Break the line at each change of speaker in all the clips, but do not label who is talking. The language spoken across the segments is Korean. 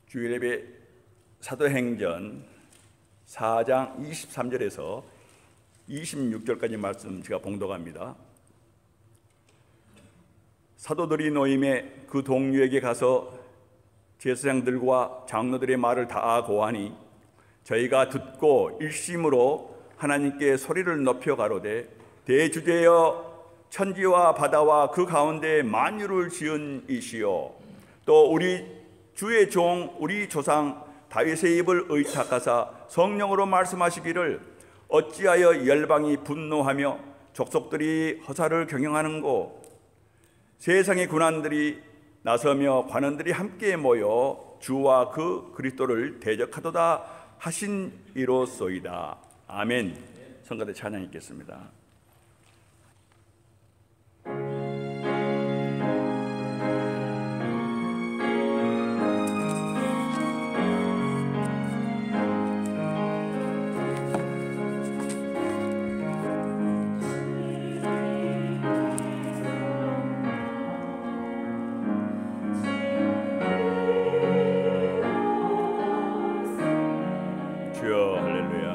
주일예배 사도행전 4장 23절에서 26절까지 말씀 제가 봉독합니다. 사도들이 노임에 그 동료에게 가서 제사장들과 장로들의 말을 다 고하니 저희가 듣고 일심으로 하나님께 소리를 높여 가로되 대주제여 천지와 바다와 그 가운데 만유를 지은 이시여 또 우리 주의 종 우리 조상 다윗의 입을 의탁하사 성령으로 말씀하시기를 어찌하여 열방이 분노하며 족속들이 허사를 경영하는고 세상의 군관들이 나서며 관원들이 함께 모여 주와 그 그리스도를 대적하도다 하신 이로소이다. 아멘. 성가대 찬양 있겠습니다. 주여 할렐루야.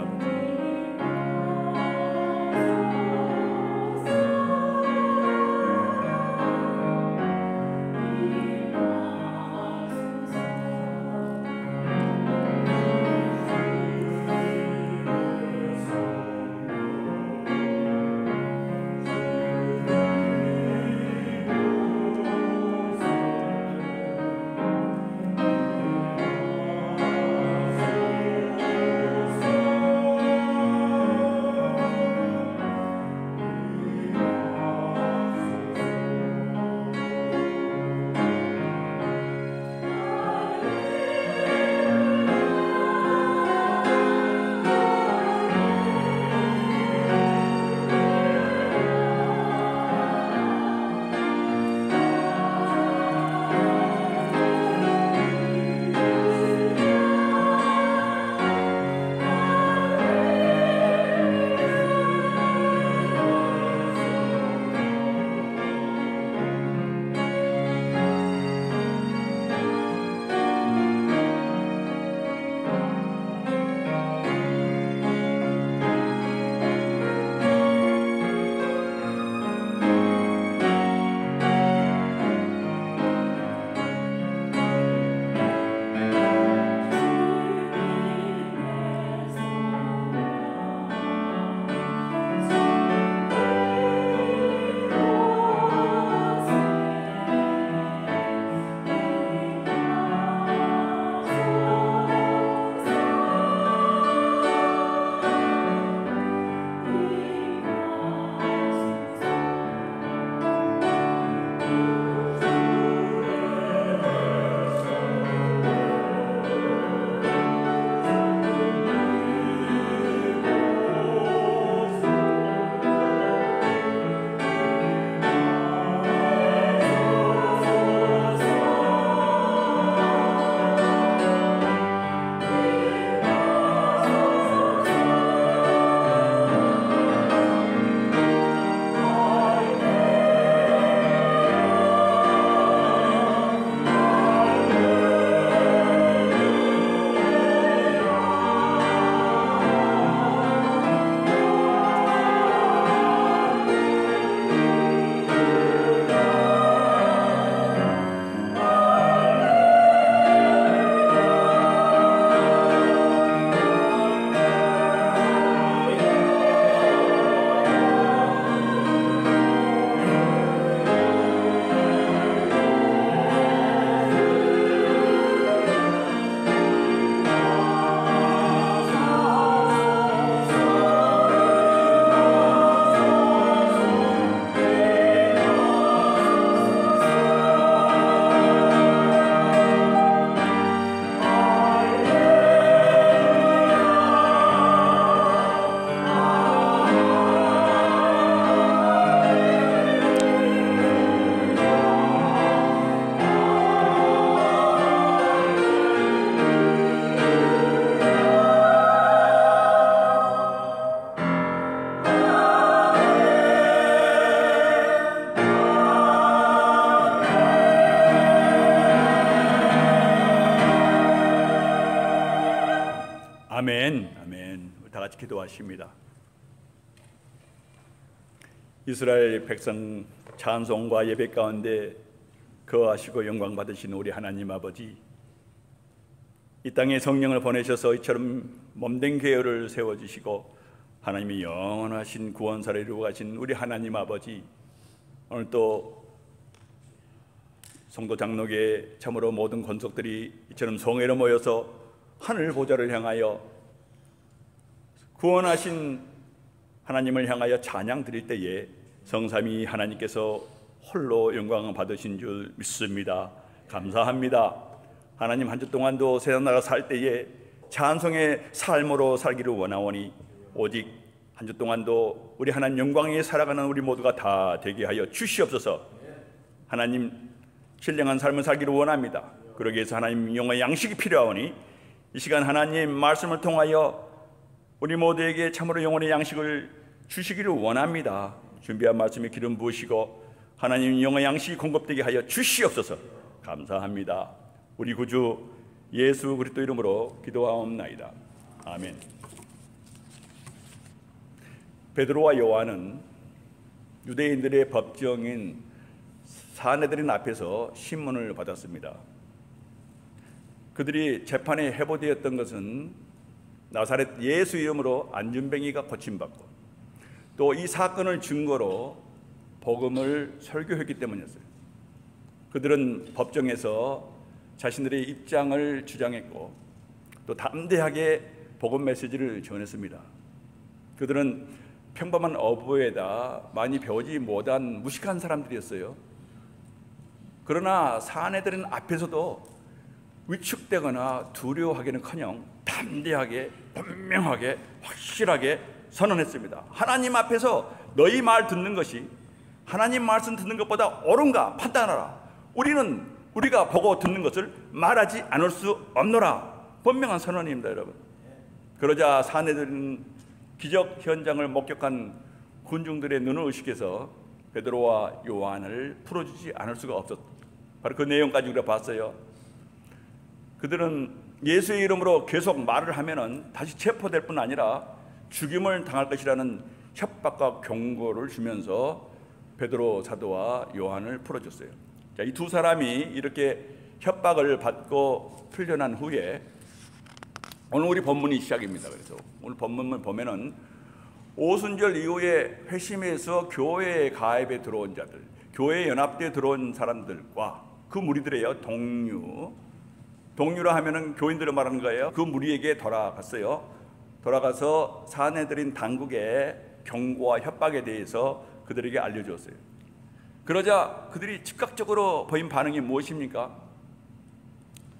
아멘. 아멘. 다 같이 기도하십니다. 이스라엘 백성 찬송과 예배 가운데 거하시고 영광 받으신 우리 하나님 아버지, 이 땅에 성령을 보내셔서 이처럼 몸된 계열을 세워주시고 하나님이 영원하신 구원사를 이루어 가신 우리 하나님 아버지, 오늘 또 성도 장로계 참으로 모든 권속들이 이처럼 성회로 모여서 하늘 보좌를 향하여 구원하신 하나님을 향하여 찬양 드릴 때에 성삼위 하나님께서 홀로 영광을 받으신 줄 믿습니다. 감사합니다. 하나님, 한 주 동안도 세상 나라 살 때에 찬송의 삶으로 살기를 원하오니 오직 한 주 동안도 우리 하나님 영광에 살아가는 우리 모두가 다 되게 하여 주시옵소서. 하나님, 신령한 삶을 살기를 원합니다. 그러기 위해서 하나님 영의 양식이 필요하오니 이 시간 하나님 말씀을 통하여 우리 모두에게 참으로 영혼의 양식을 주시기를 원합니다. 준비한 말씀에 기름 부으시고 하나님 영의 양식이 공급되게 하여 주시옵소서. 감사합니다. 우리 구주 예수 그리스도 이름으로 기도하옵나이다. 아멘. 베드로와 요한은 유대인들의 법정인 사내들인 앞에서 신문을 받았습니다. 그들이 재판에 해보되었던 것은 나사렛 예수 이름으로 안전뱅이가 고침받고 또 이 사건을 증거로 복음을 설교했기 때문이었어요. 그들은 법정에서 자신들의 입장을 주장했고 또 담대하게 복음 메시지를 전했습니다. 그들은 평범한 어부에다 많이 배우지 못한 무식한 사람들이었어요. 그러나 사내들은 앞에서도 위축되거나 두려워하기는커녕 담대하게, 분명하게, 확실하게 선언했습니다. 하나님 앞에서 너희 말 듣는 것이 하나님 말씀 듣는 것보다 옳은가 판단하라. 우리가 보고 듣는 것을 말하지 않을 수 없노라. 분명한 선언입니다, 여러분. 그러자 사내들은 기적 현장을 목격한 군중들의 눈을 의식해서 베드로와 요한을 풀어주지 않을 수가 없었다. 바로 그 내용까지 우리가 봤어요. 그들은 예수의 이름으로 계속 말을 하면은 다시 체포될 뿐 아니라 죽임을 당할 것이라는 협박과 경고를 주면서 베드로 사도와 요한을 풀어줬어요. 자, 이 두 사람이 이렇게 협박을 받고 풀려난 후에 오늘 우리 본문이 시작입니다. 그래서 오늘 본문을 보면은 오순절 이후에 회심해서 교회에 가입에 들어온 자들, 교회 연합대에 들어온 사람들과 그 무리들이에요. 동류라 하면은 교인들을 말하는 거예요. 그 무리에게 돌아갔어요. 돌아가서 사내들인 당국의 경고와 협박에 대해서 그들에게 알려주었어요. 그러자 그들이 즉각적으로 보인 반응이 무엇입니까?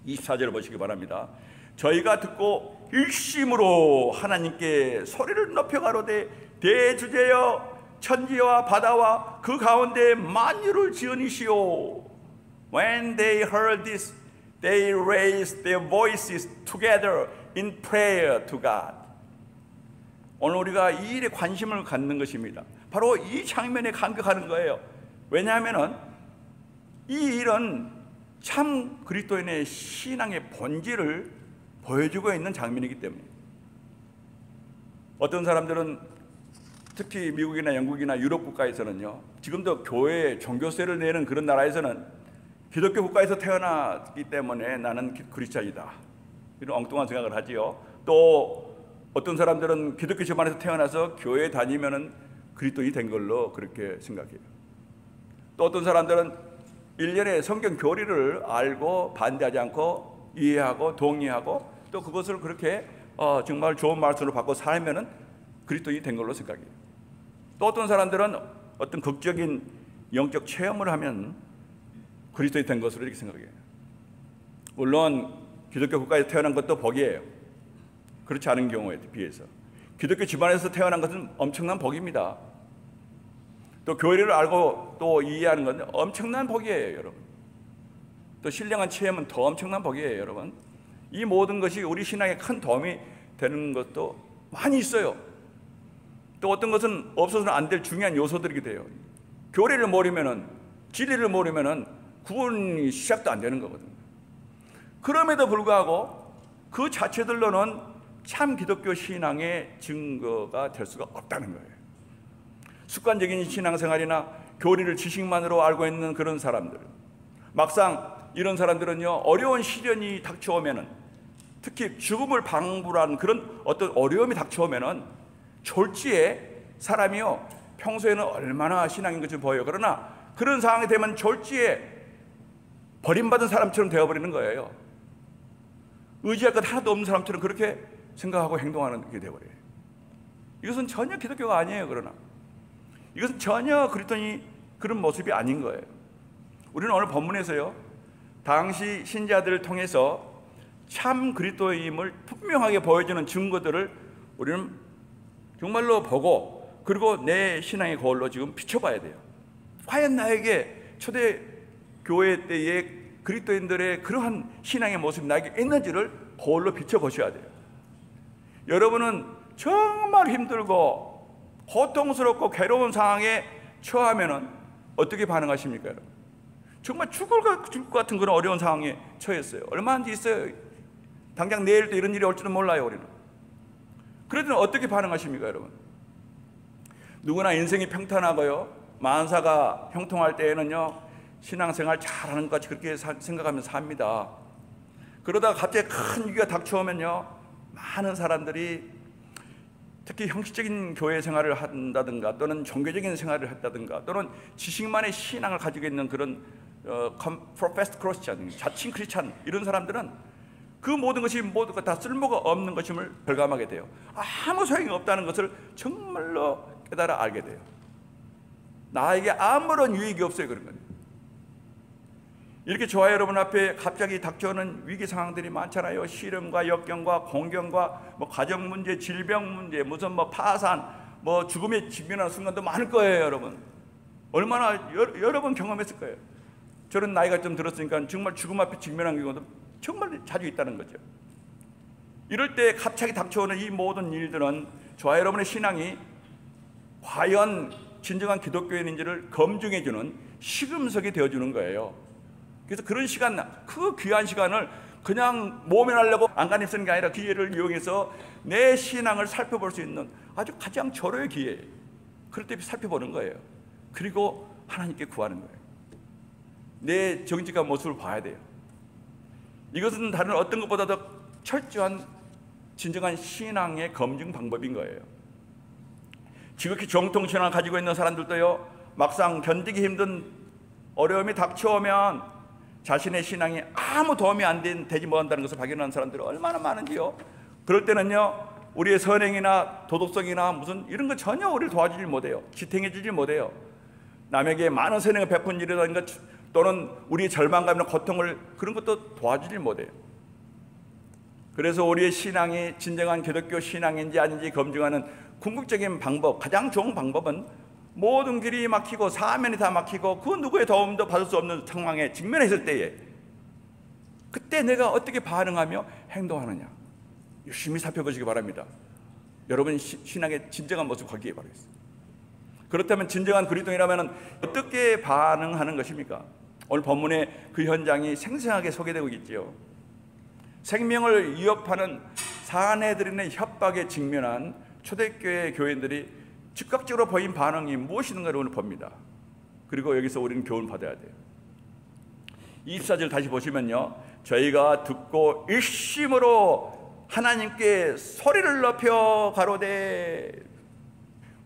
24절을 보시기 바랍니다. 저희가 듣고 일심으로 하나님께 소리를 높여 가로되 대주제여 천지와 바다와 그 가운데 만유를 지으시오. When they heard this, they raised their voices together in prayer to God. 오늘 우리가 이 일에 관심을 갖는 것입니다. 바로 이 장면에 감격하는 거예요. 왜냐하면 이 일은 참 그리스도인의 신앙의 본질을 보여주고 있는 장면이기 때문에 어떤 사람들은 특히 미국이나 영국이나 유럽 국가에서는요, 지금도 교회 종교세를 내는 그런 나라에서는 기독교 국가에서 태어났기 때문에 나는 그리스도인이다, 이런 엉뚱한 생각을 하지요. 또 어떤 사람들은 기독교 집안에서 태어나서 교회에 다니면은 그리스도인이 된 걸로 그렇게 생각해요. 또 어떤 사람들은 일련의 성경 교리를 알고 반대하지 않고 이해하고 동의하고 또 그것을 그렇게 정말 좋은 말씀으로 받고 살면은 그리스도인이 된 걸로 생각해요. 또 어떤 사람들은 어떤 극적인 영적 체험을 하면 그리스도인이 된 것으로 이렇게 생각해요. 물론 기독교 국가에서 태어난 것도 복이에요. 그렇지 않은 경우에 비해서 기독교 집안에서 태어난 것은 엄청난 복입니다. 또 교리를 알고 또 이해하는 건 엄청난 복이에요, 여러분. 또 신령한 체험은 더 엄청난 복이에요, 여러분. 이 모든 것이 우리 신앙에 큰 도움이 되는 것도 많이 있어요. 또 어떤 것은 없어서는 안 될 중요한 요소들이기도 해요. 교리를 모르면은, 진리를 모르면은 구원이 시작도 안 되는 거거든요. 그럼에도 불구하고 그 자체들로는 참 기독교 신앙의 증거가 될 수가 없다는 거예요. 습관적인 신앙생활이나 교리를 지식만으로 알고 있는 그런 사람들, 막상 이런 사람들은요, 어려운 시련이 닥쳐오면은, 특히 죽음을 방불한 그런 어떤 어려움이 닥쳐오면은 졸지에 사람이요, 평소에는 얼마나 신앙인 것처럼 보여요. 그러나 그런 상황이 되면 졸지에 버림받은 사람처럼 되어버리는 거예요. 의지할 것 하나도 없는 사람처럼 그렇게 생각하고 행동하는 게 되어버려요. 이것은 전혀 기독교가 아니에요. 그러나 이것은 전혀 그랬더니 그런 모습이 아닌 거예요. 우리는 오늘 본문에서요, 당시 신자들을 통해서 참 그리스도임을 분명하게 보여주는 증거들을 우리는 정말로 보고, 그리고 내 신앙의 거울로 지금 비춰봐야 돼요. 과연 나에게 초대 교회 때의 그리스도인들의 그러한 신앙의 모습이 나에게 있는지를 거울로 비춰보셔야 돼요. 여러분은 정말 힘들고 고통스럽고 괴로운 상황에 처하면은 어떻게 반응하십니까, 여러분? 정말 죽을 것 같은 그런 어려운 상황에 처했어요. 얼마나 있어요. 당장 내일도 이런 일이 올지도 몰라요, 우리는. 그래도 어떻게 반응하십니까, 여러분? 누구나 인생이 평탄하고요, 만사가 형통할 때에는요, 신앙생활 잘하는 것 같이 그렇게 생각하면서 삽니다. 그러다가 갑자기 큰 위기가 닥쳐오면요, 많은 사람들이 특히 형식적인 교회 생활을 한다든가, 또는 종교적인 생활을 했다든가, 또는 지식만의 신앙을 가지고 있는 그런 professed Christian, 자칭 크리스찬, 이런 사람들은 그 모든 것이 모두가 다 쓸모가 없는 것임을 절감하게 돼요. 아무 소용이 없다는 것을 정말로 깨달아 알게 돼요. 나에게 아무런 유익이 없어요, 그런 거예요. 이렇게 저와 여러분 앞에 갑자기 닥쳐오는 위기 상황들이 많잖아요. 시련과 역경과 공경과 가정 문제, 질병 문제, 무슨 파산, 죽음에 직면하는 순간도 많을 거예요, 여러분. 얼마나 여러 번 경험했을 거예요. 저는 나이가 좀 들었으니까 정말 죽음 앞에 직면한 경우도 정말 자주 있다는 거죠. 이럴 때 갑자기 닥쳐오는 이 모든 일들은 저와 여러분의 신앙이 과연 진정한 기독교인인지를 검증해주는 시금석이 되어주는 거예요. 그래서 그런 시간, 그 귀한 시간을 그냥 모면하려고 안간힘 쓰는 게 아니라 기회를 이용해서 내 신앙을 살펴볼 수 있는 아주 가장 절호의 기회, 그럴 때 살펴보는 거예요. 그리고 하나님께 구하는 거예요. 내 정직한 모습을 봐야 돼요. 이것은 다른 어떤 것보다도 철저한 진정한 신앙의 검증 방법인 거예요. 지극히 정통신앙을 가지고 있는 사람들도요, 막상 견디기 힘든 어려움이 닥쳐오면 자신의 신앙이 아무 도움이 되지 못한다는 것을 발견하는 사람들이 얼마나 많은지요. 그럴 때는요, 우리의 선행이나 도덕성이나 무슨 이런 거 전혀 우리를 도와주질 못해요. 지탱해주질 못해요. 남에게 많은 선행을 베푼 일이라든가, 또는 우리의 절망감이나 고통을, 그런 것도 도와주질 못해요. 그래서 우리의 신앙이 진정한 기독교 신앙인지 아닌지 검증하는 궁극적인 방법, 가장 좋은 방법은 모든 길이 막히고 사면이 다 막히고 그 누구의 도움도 받을 수 없는 상황에 직면했을 때에, 그때 내가 어떻게 반응하며 행동하느냐, 열심히 살펴보시기 바랍니다. 여러분 신앙의 진정한 모습 거기에 바로 있습니다. 그렇다면 진정한 그리스도인이라면 어떻게 반응하는 것입니까? 오늘 본문에 그 현장이 생생하게 소개되고 있지요. 생명을 위협하는 사내들인의 협박에 직면한 초대교회 교인들이 즉각적으로 보인 반응이 무엇이든가를 오늘 봅니다. 그리고 여기서 우리는 교훈을 받아야 돼요. 24절 다시 보시면요, 저희가 듣고 일심으로 하나님께 소리를 높여 가로되,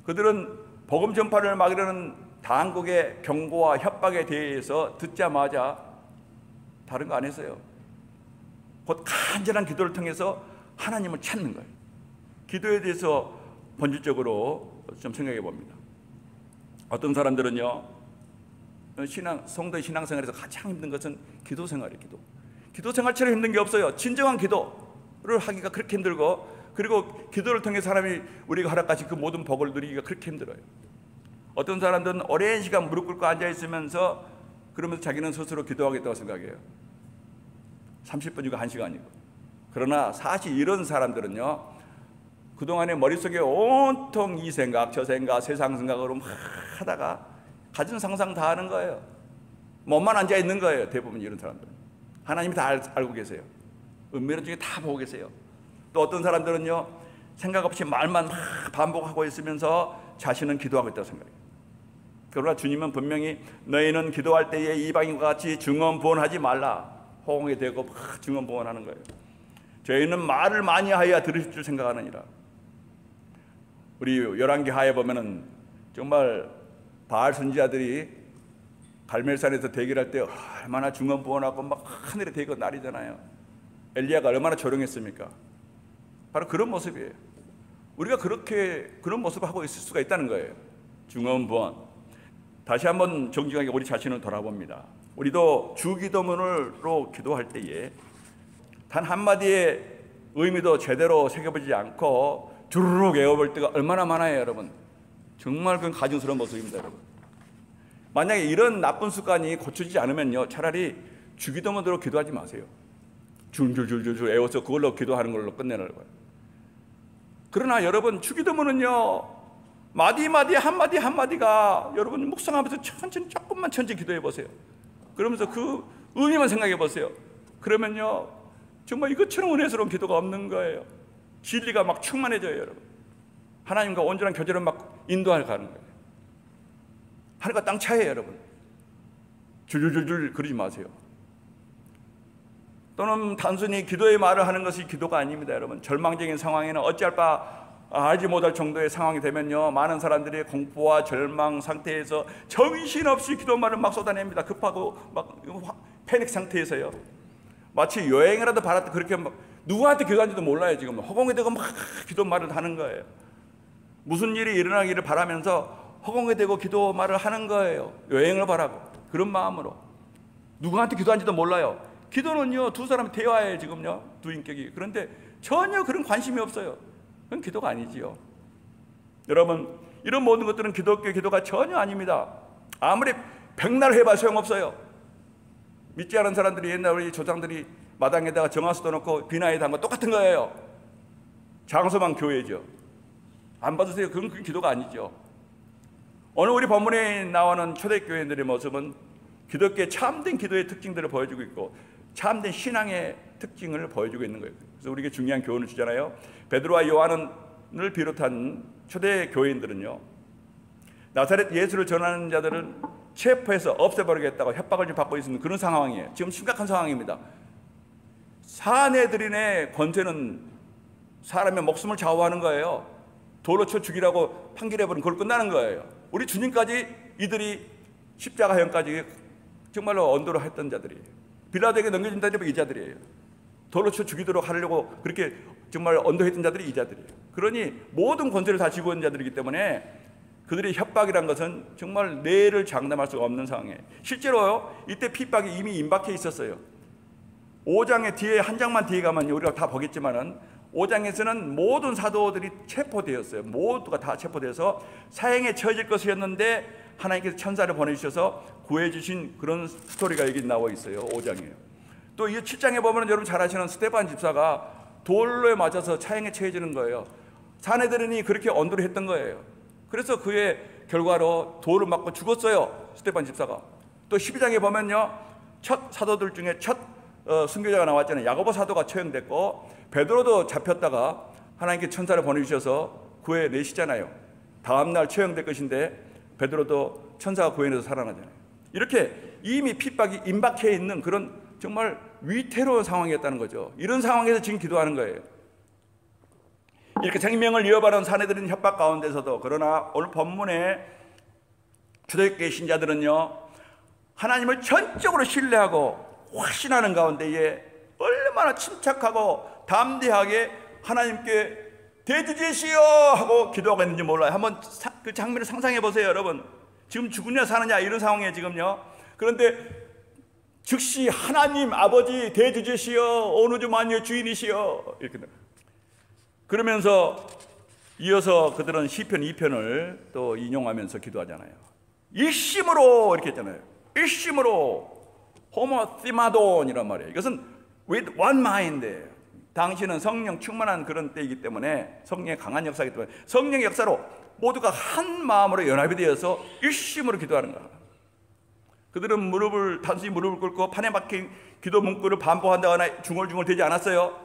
그들은 복음 전파를 막으려는 당국의 경고와 협박에 대해서 듣자마자 다른 거 안 했어요. 곧 간절한 기도를 통해서 하나님을 찾는 거예요. 기도에 대해서 본질적으로 좀 생각해 봅니다. 어떤 사람들은요, 성도의 신앙생활에서 가장 힘든 것은 기도 생활이에요. 기도 생활처럼 힘든 게 없어요. 진정한 기도를 하기가 그렇게 힘들고, 그리고 기도를 통해 사람이 우리가 허락하신 그 모든 복을 누리기가 그렇게 힘들어요. 어떤 사람들은 오랜 시간 무릎 꿇고 앉아 있으면서 그러면서 자기는 스스로 기도하겠다고 생각해요. 30분이고 1시간이고. 그러나 사실 이런 사람들은요, 그동안에 머릿속에 온통 이 생각 저 생각 세상 생각으로 막 하다가 가진 상상 다 하는 거예요. 몸만 앉아 있는 거예요. 대부분 이런 사람들은. 하나님이 다 알고 계세요. 은밀한 중에 다 보고 계세요. 또 어떤 사람들은요, 생각 없이 말만 막 반복하고 있으면서 자신은 기도하고 있다고 생각해요. 그러나 주님은 분명히 너희는 기도할 때에 이방인과 같이 증언부언하지 말라, 호응이 되고 막 증언부언하는 거예요. 저희는 말을 많이 하여야 들으실 줄 생각하느니라. 우리 열왕기 하에 보면은 정말 바알 선지자들이 갈멜산에서 대결할 때 얼마나 증언부언하고 막 하늘에 대고 날이잖아요. 엘리야가 얼마나 조용했습니까? 바로 그런 모습이에요. 우리가 그런 모습을 하고 있을 수가 있다는 거예요. 증언부언. 다시 한번 정직하게 우리 자신을 돌아봅니다. 우리도 주기도문으로 기도할 때에 단 한마디의 의미도 제대로 새겨보지 않고 주르륵 외워볼 때가 얼마나 많아요, 여러분. 정말 그건 가증스러운 모습입니다, 여러분. 만약에 이런 나쁜 습관이 고쳐지지 않으면요, 차라리 주기도문으로 기도하지 마세요. 줄줄줄줄 외워서 그걸로 기도하는 걸로 끝내라고요. 그러나 여러분, 주기도문은요, 마디마디 한마디가 여러분 묵상하면서 조금만 천천히 기도해 보세요. 그러면서 그 의미만 생각해 보세요. 그러면요, 정말 이것처럼 은혜스러운 기도가 없는 거예요. 진리가 막 충만해져요, 여러분. 하나님과 온전한 교제를 막 인도하러 가는 거예요. 하늘과 땅 차이에요, 여러분. 줄줄줄줄 그러지 마세요. 또는 단순히 기도의 말을 하는 것이 기도가 아닙니다, 여러분. 절망적인 상황에는 어찌할 바 알지 못할 정도의 상황이 되면요, 많은 사람들이 공포와 절망 상태에서 정신없이 기도말을 막 쏟아냅니다. 급하고 막 패닉 상태에서요. 마치 여행이라도 바랐다 그렇게 막 누구한테 기도하는지도 몰라요. 지금 허공에 대고 막 기도말을 하는 거예요. 무슨 일이 일어나기를 바라면서 허공에 대고 기도말을 하는 거예요. 여행을 바라고 그런 마음으로 누구한테 기도하는지도 몰라요. 기도는요, 두 사람이 대화예요. 지금요, 두 인격이. 그런데 전혀 그런 관심이 없어요. 그건 기도가 아니지요. 여러분, 이런 모든 것들은 기독교의 기도가 전혀 아닙니다. 아무리 백날 해봐 소용없어요. 믿지 않은 사람들이 옛날 우리 조상들이 마당에다가 정화수 떠놓고 비나에 담은 거 똑같은 거예요. 장소만 교회죠. 안 받으세요? 그건 기도가 아니죠. 오늘 우리 본문에 나오는 초대교회들의 모습은 기독교의 참된 기도의 특징들을 보여주고 있고 참된 신앙의 특징을 보여주고 있는 거예요. 그래서 우리에게 중요한 교훈을 주잖아요. 베드로와 요한을 비롯한 초대 교인들은요, 나사렛 예수를 전하는 자들은 체포해서 없애버리겠다고 협박을 받고 있는 그런 상황이에요. 지금 심각한 상황입니다. 사내들인의 권세는 사람의 목숨을 좌우하는 거예요. 돌로 쳐 죽이라고 판결해버리면 그걸 끝나는 거예요. 우리 주님까지 이들이 십자가형까지 정말로 언도를 했던 자들이에요. 빌라도에게 넘겨진 자들이 이 자들이에요. 돌로 쳐 죽이도록 하려고 그렇게 정말 언도했던 자들이 이 자들이에요. 그러니 모든 권세를 다 쥐고 있는 자들이기 때문에 그들의 협박이란 것은 정말 뇌를 장담할 수가 없는 상황이에요. 실제로요, 이때 핍박이 이미 임박해 있었어요. 5장의 뒤에 한 장만 뒤에 가면 우리가 다 보겠지만은 5장에서는 모든 사도들이 체포되었어요. 모두가 다 체포돼서 사형에 처해질 것이었는데 하나님께서 천사를 보내주셔서 구해주신 그런 스토리가 여기 나와 있어요. 5장이에요. 또 이 7장에 보면 여러분 잘 아시는 스데반 집사가 돌로에 맞아서 사형에 처해지는 거예요. 사내들이 그렇게 언도를 했던 거예요. 그래서 그의 결과로 돌을 맞고 죽었어요. 스데반 집사가. 또 12장에 보면요, 첫 사도들 중에 첫 순교자가 나왔잖아요. 야고보 사도가 처형됐고 베드로도 잡혔다가 하나님께 천사를 보내주셔서 구해내시잖아요. 다음날 처형될 것인데 베드로도 천사가 구해내서 살아나잖아요. 이렇게 이미 핍박이 임박해 있는 그런 정말 위태로운 상황이었다는 거죠. 이런 상황에서 지금 기도하는 거예요. 이렇게 생명을 이어받은 사내들은 협박 가운데서도, 그러나 오늘 본문에 초대교회 신자들은요, 하나님을 전적으로 신뢰하고 확신하는 가운데에 얼마나 침착하고 담대하게 하나님께 대주제시여 하고 기도하고 있는지 몰라요. 한번 그 장면을 상상해 보세요, 여러분. 지금 죽으냐 사느냐 이런 상황이에요, 지금요. 그런데 즉시 하나님 아버지 대주제시여 온 우주 만유의 주인이시여 이렇게 그러면서 이어서 그들은 시편 2편을 또 인용하면서 기도하잖아요. 일심으로 이렇게 했잖아요. 일심으로 호모티마돈이란 말이에요. 이것은 with one mind. 당신은 성령 충만한 그런 때이기 때문에, 성령의 강한 역사이기 때문에 성령의 역사로 모두가 한 마음으로 연합이 되어서 일심으로 기도하는 거야. 그들은 단순히 무릎을 꿇고 판에 박힌 기도 문구를 반복한다거나 중얼중얼 되지 않았어요.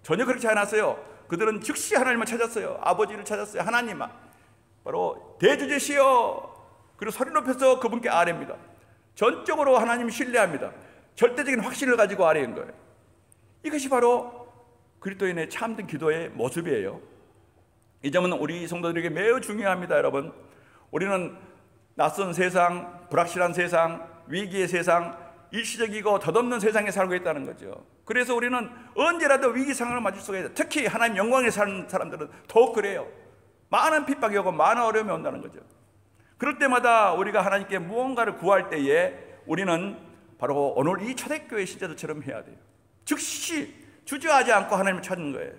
전혀 그렇지 않았어요. 그들은 즉시 하나님을 찾았어요. 아버지를 찾았어요. 하나님, 바로 대주제시여. 그리고 소리 높여서 그분께 아뢰입니다. 전적으로 하나님 신뢰합니다. 절대적인 확신을 가지고 아뢰는 거예요. 이것이 바로 그리스도인의 참된 기도의 모습이에요. 이 점은 우리 성도들에게 매우 중요합니다. 여러분, 우리는 낯선 세상, 불확실한 세상, 위기의 세상, 일시적이고 덧없는 세상에 살고 있다는 거죠. 그래서 우리는 언제라도 위기 상황을 맞을 수가 있어요. 특히 하나님 영광에 사는 사람들은 더욱 그래요. 많은 핍박이 오고 많은 어려움이 온다는 거죠. 그럴 때마다 우리가 하나님께 무언가를 구할 때에 우리는 바로 오늘 이 초대교회 신자들처럼 해야 돼요. 즉시 주저하지 않고 하나님을 찾는 거예요.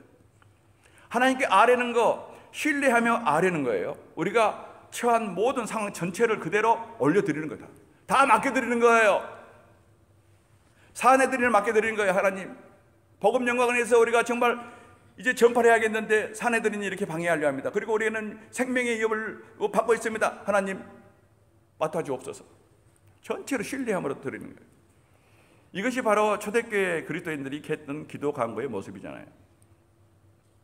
하나님께 아뢰는 거, 신뢰하며 아뢰는 거예요. 우리가 처한 모든 상황 전체를 그대로 올려드리는 거다. 다 맡겨드리는 거예요. 사내들이를 맡겨드리는 거예요. 하나님, 복음 영광을 위해서 우리가 정말 이제 전파를 해야겠는데 사내들이 이렇게 방해하려 합니다. 그리고 우리는 생명의 위협을 받고 있습니다. 하나님, 맡아주옵소서. 전체로 신뢰함으로 드리는 거예요. 이것이 바로 초대교회 그리스도인들이 했던 기도 간구의 모습이잖아요.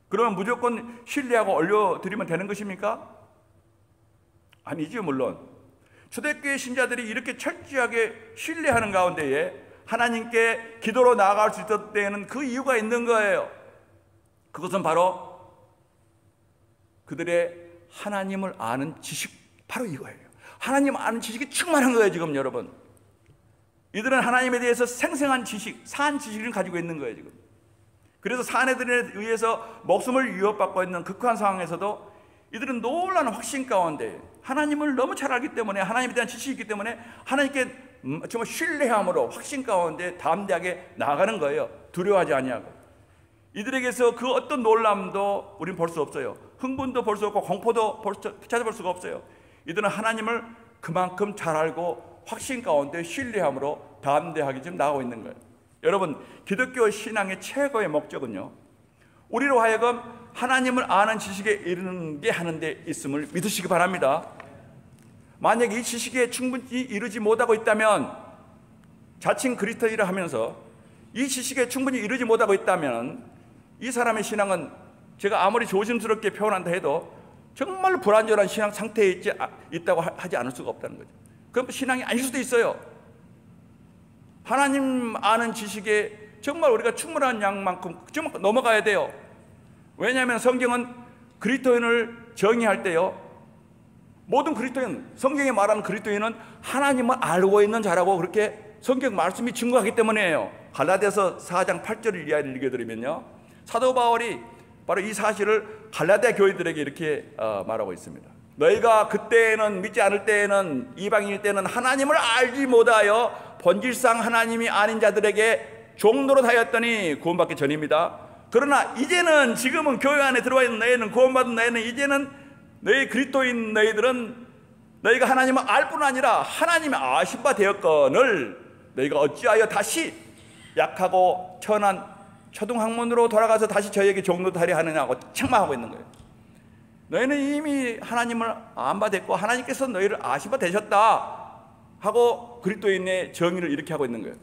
그러면 무조건 신뢰하고 올려드리면 되는 것입니까? 아니죠. 물론 초대교회 신자들이 이렇게 철저하게 신뢰하는 가운데에 하나님께 기도로 나아갈 수 있었을 때에는 그 이유가 있는 거예요. 그것은 바로 그들의 하나님을 아는 지식, 바로 이거예요. 하나님 아는 지식이 충만한 거예요. 지금 여러분, 이들은 하나님에 대해서 생생한 지식, 산 지식을 가지고 있는 거예요. 지금. 그래서 사내들에 의해서 목숨을 위협받고 있는 극한 상황에서도 이들은 놀라운 확신 가운데 하나님을 너무 잘 알기 때문에, 하나님에 대한 지식이 있기 때문에 하나님께 정말 신뢰함으로 확신 가운데 담대하게 나아가는 거예요. 두려워하지 아니하고. 이들에게서 그 어떤 놀람도 우리는 볼 수 없어요. 흥분도 볼 수 없고 공포도 찾아볼 수가 없어요. 이들은 하나님을 그만큼 잘 알고 확신 가운데 신뢰함으로 담대하게 지금 나아가고 있는 거예요. 여러분, 기독교 신앙의 최고의 목적은요, 우리로 하여금 하나님을 아는 지식에 이르는 게 하는 데 있음을 믿으시기 바랍니다. 만약에 이 지식에 충분히 이르지 못하고 있다면, 자칭 그리스도인이라 하면서 이 지식에 충분히 이르지 못하고 있다면 이 사람의 신앙은 제가 아무리 조심스럽게 표현한다 해도 정말 불완전한 신앙 상태에 있다고 하지 않을 수가 없다는 거죠. 그럼 신앙이 아닐 수도 있어요. 하나님 아는 지식에 정말 우리가 충분한 양만큼 좀 넘어가야 돼요. 왜냐하면 성경은 그리스도인을 정의할 때요, 모든 그리스도인, 성경에 말하는 그리스도인은 하나님을 알고 있는 자라고 그렇게 성경 말씀이 증거하기 때문이에요. 갈라디아서 4장 8절을 이하를 읽어드리면요, 사도 바울이 바로 이 사실을 갈라디아 교회들에게 이렇게 말하고 있습니다. 너희가 그때에는, 믿지 않을 때에는, 이방인일 때는 하나님을 알지 못하여 본질상 하나님이 아닌 자들에게 종노릇하였더니 구원받기 전입니다. 그러나 이제는, 지금은 교회 안에 들어와 있는 너희는, 구원받은 너희는 이제는 너희 그리스도인 너희들은 너희가 하나님을 알 뿐 아니라 하나님의 아신 바 되었거늘 너희가 어찌하여 다시 약하고 천한 초등학문으로 돌아가서 다시 저에게 종노릇하려 하느냐고 책망하고 있는 거예요. 너희는 이미 하나님을 안 바 됐고 하나님께서 너희를 아신 바 되셨다 하고 그리스도인의 정의를 이렇게 하고 있는 거예요.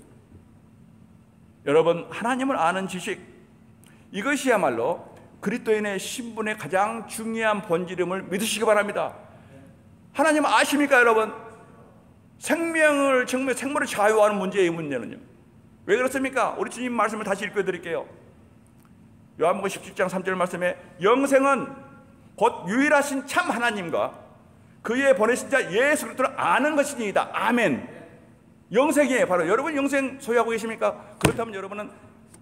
여러분, 하나님을 아는 지식, 이것이야말로 그리스도인의 신분의 가장 중요한 본질임을 믿으시기 바랍니다. 하나님 아십니까, 여러분? 생명을, 정말 생물을 자유하는 문제의 문제는요. 왜 그렇습니까? 우리 주님 말씀을 다시 읽어드릴게요. 요한복음 17장 3절 말씀에 영생은 곧 유일하신 참 하나님과 그의 보내신 자 예수 그리스도를 아는 것이니이다. 아멘. 영생이에요. 바로 여러분 영생 소유하고 계십니까? 그렇다면 여러분은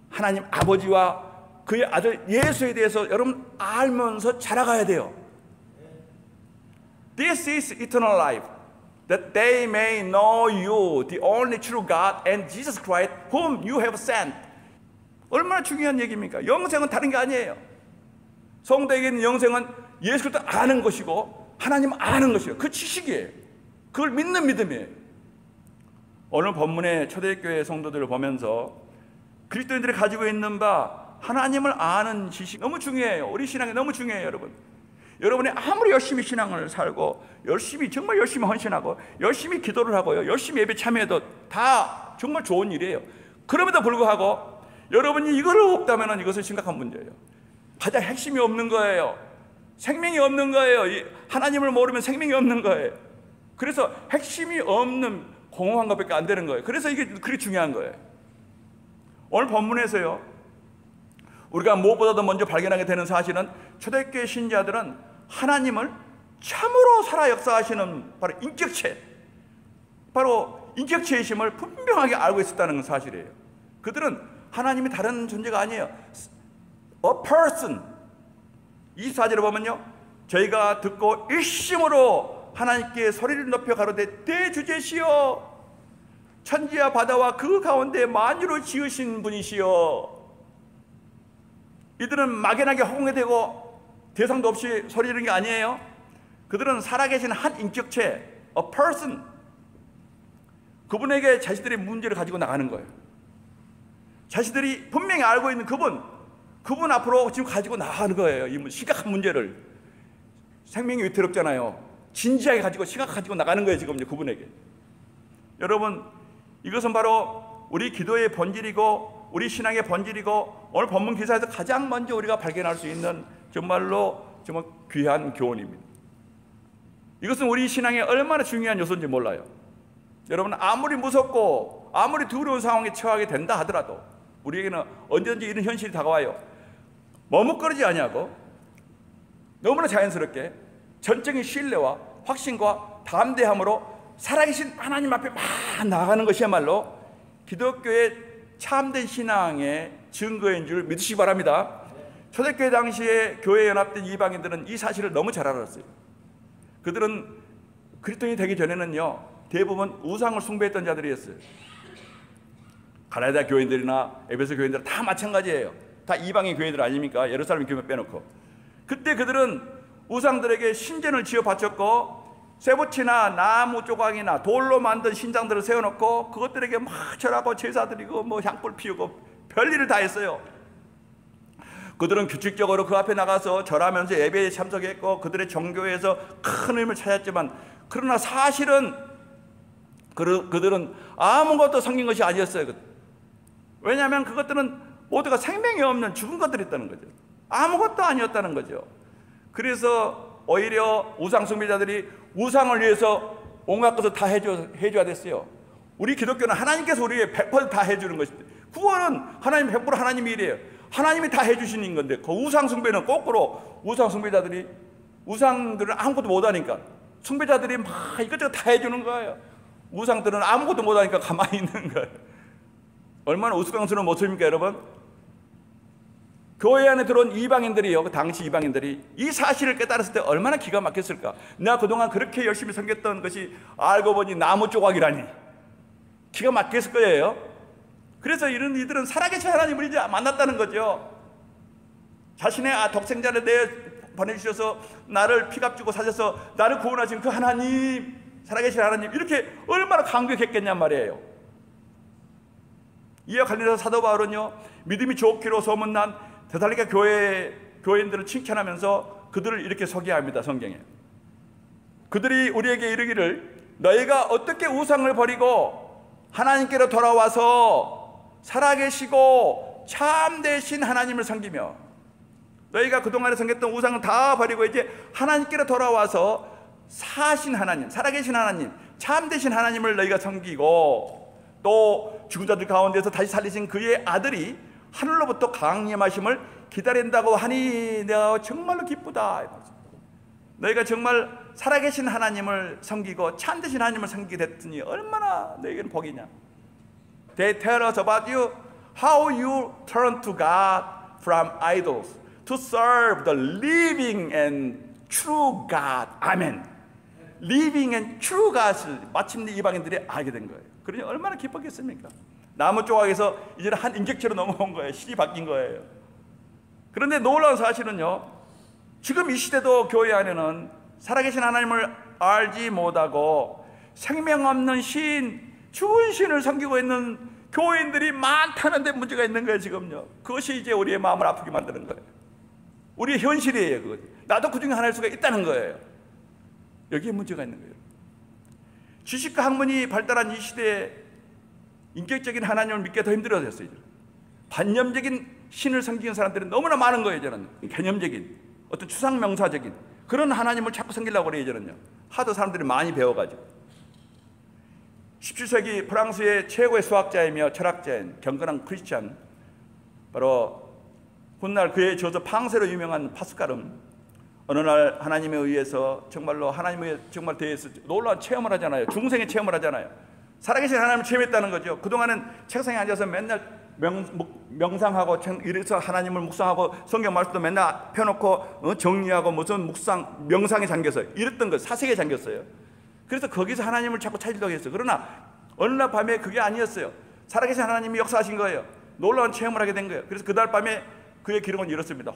하나님 아버지와 그의 아들 예수에 대해서 여러분 알면서 자라가야 돼요. This is eternal life, that they may know you, the only true God, and Jesus Christ, whom you have sent. 얼마나 중요한 얘기입니까? 영생은 다른 게 아니에요. 성도에게는 영생은 예수 그리스도 아는 것이고 하나님 아는 것이에요. 그 지식이에요. 그걸 믿는 믿음이에요. 오늘 본문의 초대교회 성도들을 보면서 그리스도인들이 가지고 있는 바 하나님을 아는 지식 너무 중요해요. 우리 신앙이 너무 중요해요. 여러분, 여러분이 아무리 열심히 신앙을 살고 열심히, 정말 열심히 헌신하고 열심히 기도를 하고요, 열심히 예배 참여해도 다 정말 좋은 일이에요. 그럼에도 불구하고 여러분이 이걸 없다면 이것은 심각한 문제예요. 가장 핵심이 없는 거예요. 생명이 없는 거예요. 하나님을 모르면 생명이 없는 거예요. 그래서 핵심이 없는 공허한 것밖에 안 되는 거예요. 그래서 이게 그렇게 중요한 거예요. 오늘 본문에서요, 우리가 무엇보다도 먼저 발견하게 되는 사실은 초대교회 신자들은 하나님을 참으로 살아 역사하시는 바로 인격체이심을 분명하게 알고 있었다는 사실이에요. 그들은 하나님이 다른 존재가 아니에요. A person. 24절에 보면요, 저희가 듣고 일심으로 하나님께 소리를 높여 가로되 대주제시여, 천지와 바다와 그 가운데 만유를 지으신 분이시여. 이들은 막연하게 허공에 대고 대상도 없이 소리 지르는 게 아니에요. 그들은 살아계신 한 인격체, a person, 그분에게 자신들의 문제를 가지고 나가는 거예요. 자신들이 분명히 알고 있는 그분 앞으로 지금 가지고 나가는 거예요. 이 심각한 문제를. 생명이 위태롭잖아요. 진지하게 가지고 심각하게 가지고 나가는 거예요. 지금 그분에게. 여러분, 이것은 바로 우리 기도의 본질이고 우리 신앙의 본질이고 오늘 본문 기사에서 가장 먼저 우리가 발견할 수 있는 정말 귀한 교훈입니다. 이것은 우리 신앙에 얼마나 중요한 요소인지 몰라요. 여러분, 아무리 무섭고 아무리 두려운 상황에 처하게 된다 하더라도 우리에게는 언제든지 이런 현실이 다가와요. 머뭇거리지 아니하고 너무나 자연스럽게 전적인 신뢰와 확신과 담대함으로 살아계신 하나님 앞에 막 나아가는 것이야말로 기독교의 참된 신앙의 증거인 줄 믿으시기 바랍니다. 초대교회 당시에 교회에 연합된 이방인들은 이 사실을 너무 잘 알았어요. 그들은 그리스도인이 되기 전에는요, 대부분 우상을 숭배했던 자들이었어요. 갈라디아 교인들이나 에베소 교인들 다 마찬가지예요. 다 이방인 교회들 아닙니까? 예루살렘 교회 빼놓고. 그때 그들은 우상들에게 신전을 지어 바쳤고 쇠붙이나 나무 조각이나 돌로 만든 신장들을 세워놓고 그것들에게 막 절하고 제사 드리고 향불 피우고 별일을 다 했어요. 그들은 규칙적으로 그 앞에 나가서 절하면서 예배에 참석했고 그들의 종교에서 큰 의미를 찾았지만, 그러나 사실은 그들은 아무것도 섬긴 것이 아니었어요. 왜냐하면 그것들은 모두가 생명이 없는 죽은 것들이었다는 거죠. 아무것도 아니었다는 거죠. 그래서 오히려 우상 숭배자들이 우상을 위해서 온갖 것을 다 해줘야 됐어요. 우리 기독교는 하나님께서 우리에게 100% 다 해주는 것인데, 구원은 하나님 100% 하나님의 일이에요. 하나님이 다 해주시는 건데, 그 우상 숭배는 거꾸로 우상 숭배자들이, 우상들은 아무것도 못하니까 숭배자들이 막 이것저것 다 해주는 거예요. 우상들은 아무것도 못하니까 가만히 있는 거예요. 얼마나 우스꽝스러운 모습입니까, 여러분? 교회 안에 들어온 이방인들이요, 그 당시 이방인들이 이 사실을 깨달았을 때 얼마나 기가 막혔을까. 내가 그동안 그렇게 열심히 섬겼던 것이 알고 보니 나무 조각이라니. 기가 막혔을 거예요. 그래서 이들은 살아계신 하나님을 이제 만났다는 거죠. 자신의 독생자를 보내주셔서 나를 피값 주고 사셔서 나를 구원하신 그 하나님, 살아계신 하나님, 이렇게 얼마나 감격했겠냔 말이에요. 이와 관련해서 사도 바울은요, 믿음이 좋기로 소문난 데살로니가 교인들을 칭찬하면서 그들을 이렇게 소개합니다. 성경에 그들이 우리에게 이르기를, 너희가 어떻게 우상을 버리고 하나님께로 돌아와서 살아계시고 참되신 하나님을 섬기며, 너희가 그동안에 섬겼던 우상은 다 버리고 이제 하나님께로 돌아와서 사신 하나님, 살아계신 하나님, 참되신 하나님을 너희가 섬기고, 또 죽은 자들 가운데서 다시 살리신 그의 아들이 하늘로부터 강림하심을 기다린다고 하니 내가 정말로 기쁘다. 너희가 정말 살아계신 하나님을 섬기고 참되신 하나님을 섬기게 됐더니 얼마나 너희에게는 복이냐. They tell us about you, how you turn to God from idols to serve the living and true God. 아멘. Living and true God을 마침내 이방인들이 알게 된 거예요. 그러니 얼마나 기뻤겠습니까? 나무 조각에서 이제는 한 인격체로 넘어온 거예요. 실이 바뀐 거예요. 그런데 놀라운 사실은요, 지금 이 시대도 교회 안에는 살아계신 하나님을 알지 못하고 생명 없는 신, 죽은 신을 섬기고 있는 교인들이 많다는 데 문제가 있는 거예요. 지금요. 그것이 이제 우리의 마음을 아프게 만드는 거예요. 우리의 현실이에요. 그것. 나도 그 중에 하나일 수가 있다는 거예요. 여기에 문제가 있는 거예요. 지식과 학문이 발달한 이 시대에 인격적인 하나님을 믿기 더 힘들어졌어요. 관념적인 신을 섬기는 사람들이 너무나 많은 거예요. 저는 개념적인 어떤 추상 명사적인 그런 하나님을 자꾸 섬기려고 그래요. 저는요. 하도 사람들이 많이 배워가지고. 17세기 프랑스의 최고의 수학자이며 철학자인 경건한 크리스찬, 바로 훗날 그의 저서 팡세로 유명한 파스칼은 어느 날 하나님에 의해서 정말로 하나님에 정말 대해서 놀라운 체험을 하잖아요. 중생의 체험을 하잖아요. 살아계신 하나님을 체험했다는 거죠. 그동안은 책상에 앉아서 맨날 명상하고 이래서 하나님을 묵상하고 성경 말씀도 맨날 펴놓고 정리하고 무슨 묵상 명상에 잠겼어요. 이랬던 거 사색에 잠겼어요. 그래서 거기서 하나님을 자꾸 찾으려고 했어요. 그러나 어느 날 밤에 그게 아니었어요. 살아계신 하나님이 역사하신 거예요. 놀라운 체험을 하게 된 거예요. 그래서 그날 밤에 그의 기록은 이렇습니다.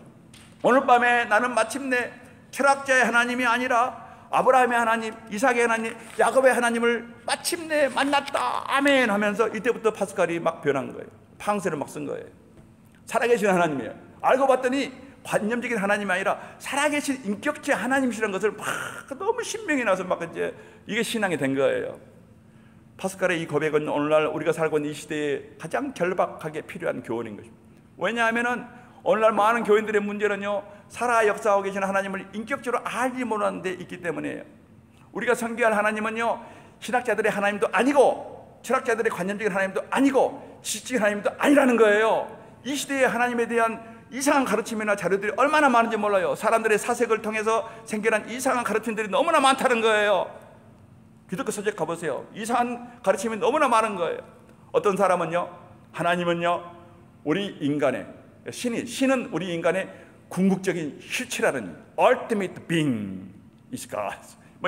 오늘 밤에 나는 마침내 철학자의 하나님이 아니라 아브라함의 하나님, 이삭의 하나님, 야곱의 하나님을 마침내 만났다. 아멘 하면서 이때부터 파스칼이 막 변한 거예요. 팡세를 막 쓴 거예요. 살아계신 하나님이에요. 알고 봤더니 관념적인 하나님이 아니라 살아계신 인격체 하나님이시라는 것을 막 너무 신명이 나서 막 이제 이게 신앙이 된 거예요. 파스칼의 이 고백은 오늘날 우리가 살고 있는 이 시대에 가장 결박하게 필요한 교훈인 것입니다. 왜냐하면은 오늘날 많은 교인들의 문제는요, 살아 역사하고 계신 하나님을 인격적으로 알지 못하는 데 있기 때문이에요. 우리가 섬겨야 할 하나님은요, 신학자들의 하나님도 아니고 철학자들의 관념적인 하나님도 아니고 지식적인 하나님도 아니라는 거예요. 이 시대에 하나님에 대한 이상한 가르침이나 자료들이 얼마나 많은지 몰라요. 사람들의 사색을 통해서 생겨난 이상한 가르침들이 너무나 많다는 거예요. 기독교 서적 가보세요. 이상한 가르침이 너무나 많은 거예요. 어떤 사람은요, 하나님은요, 우리 인간의 신은 우리 인간의 궁극적인 실체라는 ultimate being is God.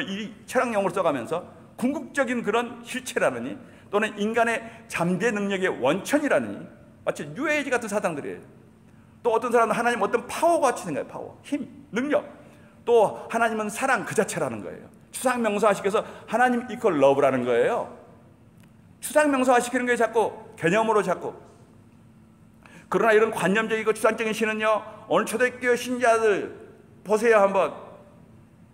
이 철학 용어를 써가면서 궁극적인 그런 실체라느니 또는 인간의 잠재 능력의 원천이라느니 마치 뉴에이지 같은 사상들이에요. 또 어떤 사람은 하나님 어떤 파워가 같이 생각해요. 파워, 힘, 능력. 또 하나님은 사랑 그 자체라는 거예요. 추상명사화시켜서 하나님 이퀄 러브라는 거예요. 추상명사화시키는 거예요. 자꾸 개념으로 자꾸. 그러나 이런 관념적이고 추상적인 신은요, 오늘 초대교회 신자들 보세요. 한번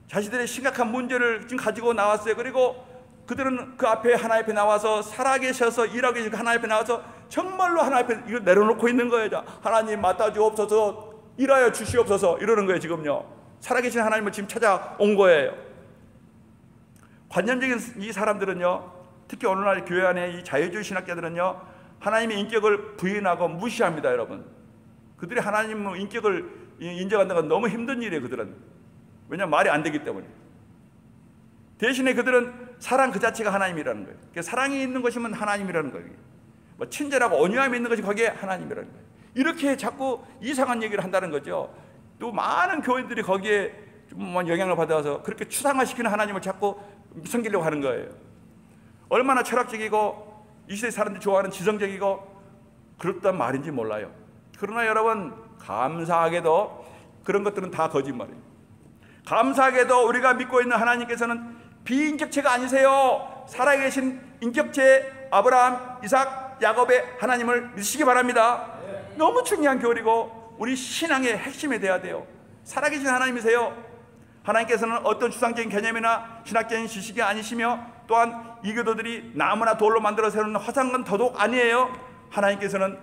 자신들의 심각한 문제를 지금 가지고 나왔어요. 그리고 그들은 그 앞에 하나님 앞에 나와서 살아계셔서 일하고 계시고 하나님 앞에 나와서 정말로 하나님 앞에 이걸 내려놓고 있는 거예요. 하나님 맡아주옵소서, 일하여 주시옵소서 이러는 거예요. 지금요, 살아계신 하나님을 지금 찾아온 거예요. 관념적인 이 사람들은요, 특히 오늘날 교회 안에 이 자유주의 신학자들은요, 하나님의 인격을 부인하고 무시합니다. 여러분, 그들이 하나님의 인격을 인정한다는 건 너무 힘든 일이에요. 그들은. 왜냐하면 말이 안 되기 때문에. 대신에 그들은 사랑 그 자체가 하나님이라는 거예요. 그러니까 사랑이 있는 것이면 하나님이라는 거예요. 뭐 친절하고 온유함이 있는 것이 거기에 하나님이라는 거예요. 이렇게 자꾸 이상한 얘기를 한다는 거죠. 또 많은 교인들이 거기에 좀 영향을 받아서 그렇게 추상화시키는 하나님을 자꾸 섬기려고 하는 거예요. 얼마나 철학적이고 이 시대 사람들이 좋아하는 지성적이고 그렇단 말인지 몰라요. 그러나 여러분, 감사하게도 그런 것들은 다 거짓말이에요. 감사하게도 우리가 믿고 있는 하나님께서는 비인격체가 아니세요. 살아계신 인격체 아브라함, 이삭, 야곱의 하나님을 믿으시기 바랍니다. 너무 중요한 교리고 우리 신앙의 핵심이 돼야 돼요. 살아계신 하나님이세요. 하나님께서는 어떤 추상적인 개념이나 신학적인 지식이 아니시며 또한 이교도들이 나무나 돌로 만들어 세우는 화상은 더더욱 아니에요. 하나님께서는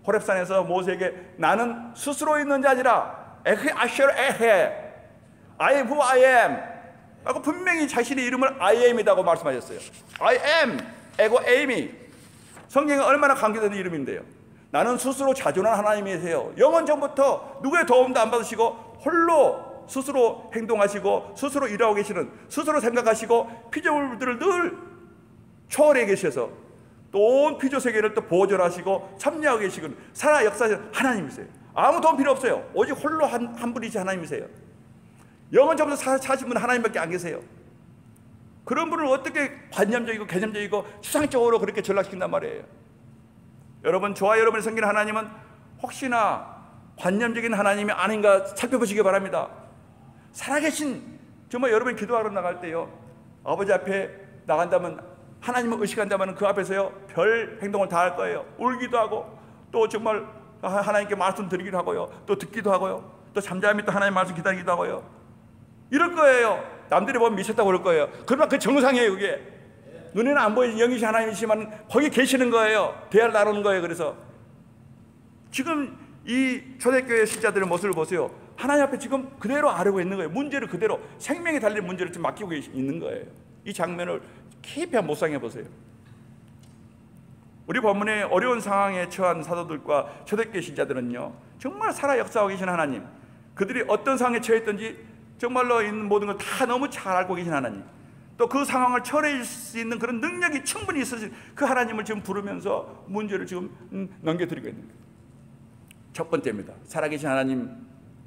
호렙산에서 모세에게 나는 스스로 있는 자니라 에헤 아셔 에헤 I am who I am 라고 분명히 자신의 이름을 I am이라고 말씀하셨어요. I am 에고 am이 성경에 얼마나 강조되는 이름인데요. 나는 스스로 자존한 하나님이세요. 영원 전부터 누구의 도움도 안 받으시고 홀로 스스로 행동하시고 스스로 일하고 계시는, 스스로 생각하시고 피조물들을 늘 초월해 계셔서 또 온 피조 세계를 또 보존하시고 참여하고 계시는 살아 역사하시는 하나님이세요. 아무 도움 필요 없어요. 오직 홀로 한 분이시 하나님이세요. 영원 전부터 사신 분은 하나님밖에 안 계세요. 그런 분을 어떻게 관념적이고 개념적이고 추상적으로 그렇게 전락시킨단 말이에요. 여러분, 저와 여러분이 섬기는 하나님은 혹시나 관념적인 하나님이 아닌가 살펴보시기 바랍니다. 살아계신, 정말 여러분이 기도하러 나갈 때요, 아버지 앞에 나간다면, 하나님을 의식한다면 그 앞에서요 별 행동을 다 할 거예요. 울기도 하고 또 정말 하나님께 말씀드리기도 하고요, 또 듣기도 하고요, 또 잠잠히 또 하나님 말씀 기다리기도 하고요, 이럴 거예요. 남들이 보면 미쳤다고 그럴 거예요. 그러나 그 정상이에요. 그게 눈에는 안 보이는 영이신 하나님이시지만 거기 계시는 거예요. 대화를 나누는 거예요. 그래서 지금 이 초대교회 신자들의 모습을 보세요. 하나님 앞에 지금 그대로 아뢰고 있는 거예요. 문제를 그대로, 생명이 달린 문제를 지금 맡기고 있는 거예요. 이 장면을 깊이 한번 묵상해 보세요. 우리 본문의 어려운 상황에 처한 사도들과 초대교회 신자들은요, 정말 살아 역사하고 계신 하나님, 그들이 어떤 상황에 처했든지 정말로 있는 모든 걸 다 너무 잘 알고 계신 하나님, 또 그 상황을 처리할 수 있는 그런 능력이 충분히 있으신 그 하나님을 지금 부르면서 문제를 지금 넘겨드리고 있는 거예요. 첫 번째입니다. 살아계신 하나님,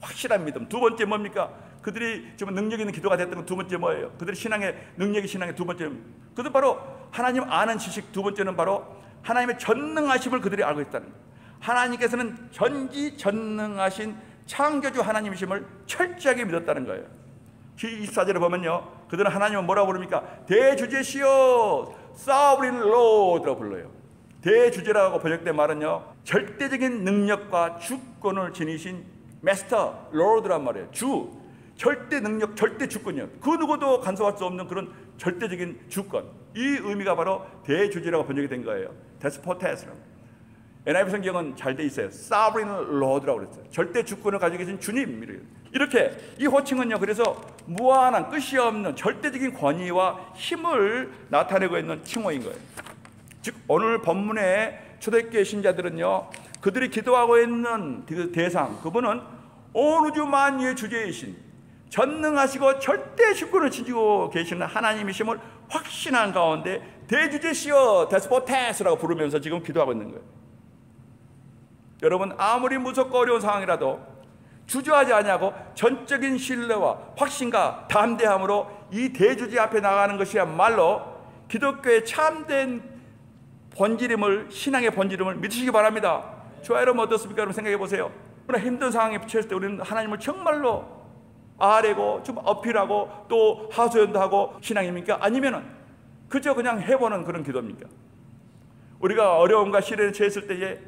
확실한 믿음. 두 번째 뭡니까? 그들이 지금 능력 있는 기도가 됐던 건 두 번째 뭐예요? 그들의 신앙의 능력이 신앙의 두 번째. 그들 바로 하나님 아는 지식. 두 번째는 바로 하나님의 전능하심을 그들이 알고 있다는 거예요. 하나님께서는 전지전능하신 창조주 하나님이심을 철저하게 믿었다는 거예요. 24절에 보면요, 그들은 하나님을 뭐라고 부릅니까? 대주제시여, Sovereign Lord라고 불러요. 대주제라고 번역된 말은요, 절대적인 능력과 주권을 지니신 Master, Lord란 말이에요. 주, 절대 능력, 절대 주권이요. 그 누구도 간섭할 수 없는 그런 절대적인 주권. 이 의미가 바로 대주제라고 번역이 된 거예요. Despotes. NIV 성경은 잘 돼 있어요. Sovereign Lord라고 그랬어요. 절대 주권을 가지고 계신 주님. 이렇게 이 호칭은요, 그래서 무한한 끝이 없는 절대적인 권위와 힘을 나타내고 있는 칭호인 거예요. 즉 오늘 본문의 초대교회 신자들은요, 그들이 기도하고 있는 그 대상, 그분은 온 우주 만유의 주제이신 전능하시고 절대 주권을 지니고 계시는 하나님이심을 확신한 가운데 대주제시여, 데스포테스라고 부르면서 지금 기도하고 있는 거예요. 여러분, 아무리 무섭고 어려운 상황이라도 주저하지 아니하고 전적인 신뢰와 확신과 담대함으로 이 대주제 앞에 나가는 것이야말로 기독교의 참된 본질임을, 신앙의 본질임을 믿으시기 바랍니다. 좋아요. 여러분 어떻습니까? 여러분 생각해 보세요. 힘든 상황에 처했을 때 우리는 하나님을 정말로 아뢰고 좀 어필하고 또 하소연도 하고 신앙입니까? 아니면은 그저 그냥 해보는 그런 기도입니까? 우리가 어려움과 시련에 처했을 때에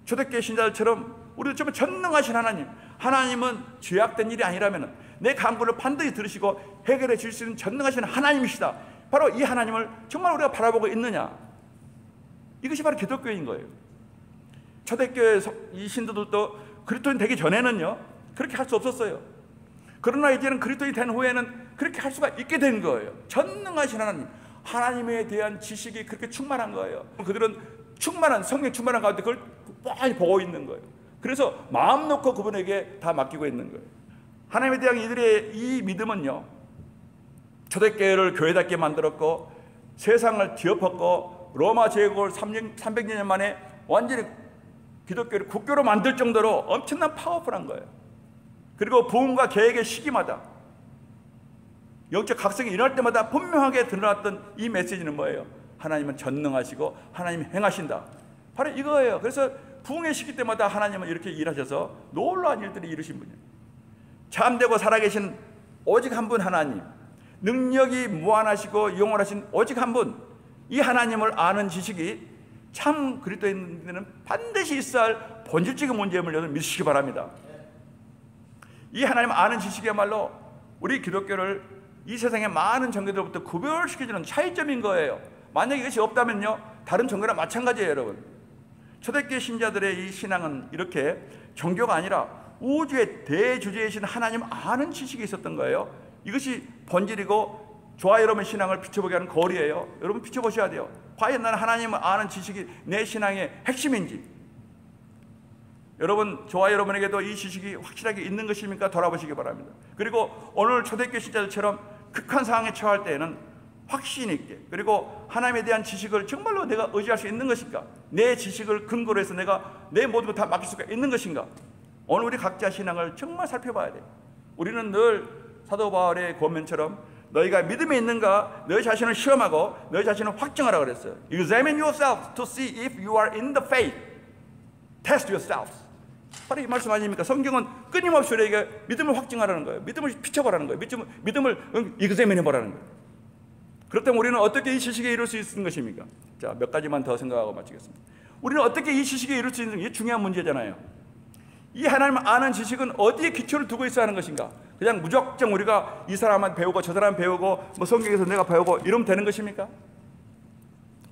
초대교회 신자들처럼 우리도 좀 전능하신 하나님, 하나님은 죄악된 일이 아니라면 내 간구를 반드시 들으시고 해결해 줄 수 있는 전능하신 하나님이시다. 바로 이 하나님을 정말 우리가 바라보고 있느냐? 이것이 바로 기독교인 거예요. 초대교회 이 신도들도 그리스도인 되기 전에는요, 그렇게 할 수 없었어요. 그러나 이제는 그리스도인이 된 후에는 그렇게 할 수가 있게 된 거예요. 전능하신 하나님, 하나님에 대한 지식이 그렇게 충만한 거예요. 그들은 충만한, 성령 충만한 가운데 그걸 뻔히 보고 있는 거예요. 그래서 마음 놓고 그분에게 다 맡기고 있는 거예요. 하나님에 대한 이들의 이 믿음은요, 초대교회를 교회답게 만들었고 세상을 뒤엎었고 로마 제국을 300년 만에 완전히 기독교를 국교로 만들 정도로 엄청난 파워풀한 거예요. 그리고 부흥과 계획의 시기마다 영적 각성이 일어날 때마다 분명하게 드러났던 이 메시지는 뭐예요? 하나님은 전능하시고 하나님이 행하신다. 바로 이거예요. 그래서 부흥의 시기 때마다 하나님은 이렇게 일하셔서 놀라운 일들을 이루신 분이에요. 참되고 살아계신 오직 한 분 하나님, 능력이 무한하시고 영원하신 오직 한 분, 이 하나님을 아는 지식이 참 그리스도인들은 반드시 있어야 할 본질적인 문제임을 여러분 믿으시기 바랍니다. 이 하나님 아는 지식이야말로 우리 기독교를 이 세상의 많은 종교들로부터 구별시켜주는 차이점인 거예요. 만약에 이것이 없다면요, 다른 종교랑 마찬가지예요. 여러분, 초대교회 신자들의 이 신앙은 이렇게 종교가 아니라 우주의 대주제이신 하나님 아는 지식이 있었던 거예요. 이것이 본질이고 저와 여러분의 신앙을 비춰보게 하는 거리예요. 여러분 비춰보셔야 돼요. 과연 나는 하나님을 아는 지식이 내 신앙의 핵심인지, 여러분 저와 여러분에게도 이 지식이 확실하게 있는 것입니까? 돌아보시기 바랍니다. 그리고 오늘 초대교회 신자들처럼 극한 상황에 처할 때에는 확신 있게, 그리고 하나님에 대한 지식을 정말로 내가 의지할 수 있는 것인가? 내 지식을 근거로 해서 내가 내 모든 걸 다 맡길 수가 있는 것인가? 오늘 우리 각자 신앙을 정말 살펴봐야 돼요. 우리는 늘 사도 바울의 권면처럼 너희가 믿음에 있는가 너희 자신을 시험하고 너희 자신을 확증하라 그랬어요. Examine yourself to see if you are in the faith. Test yourselves. 바로 이 말씀 아닙니까? 성경은 끊임없이 우리에게 믿음을 확증하라는 거예요. 믿음을 비춰보라는 거예요. 믿음을 examine 해보라는 거예요. 그렇다면 우리는 어떻게 이 지식에 이룰 수 있는 것입니까? 자, 몇 가지만 더 생각하고 마치겠습니다. 우리는 어떻게 이 지식에 이룰 수 있는, 이게 중요한 문제잖아요. 이 하나님을 아는 지식은 어디에 기초를 두고 있어야 하는 것인가? 그냥 무작정 우리가 이 사람한테 배우고 저 사람 배우고 뭐 성경에서 내가 배우고 이러면 되는 것입니까?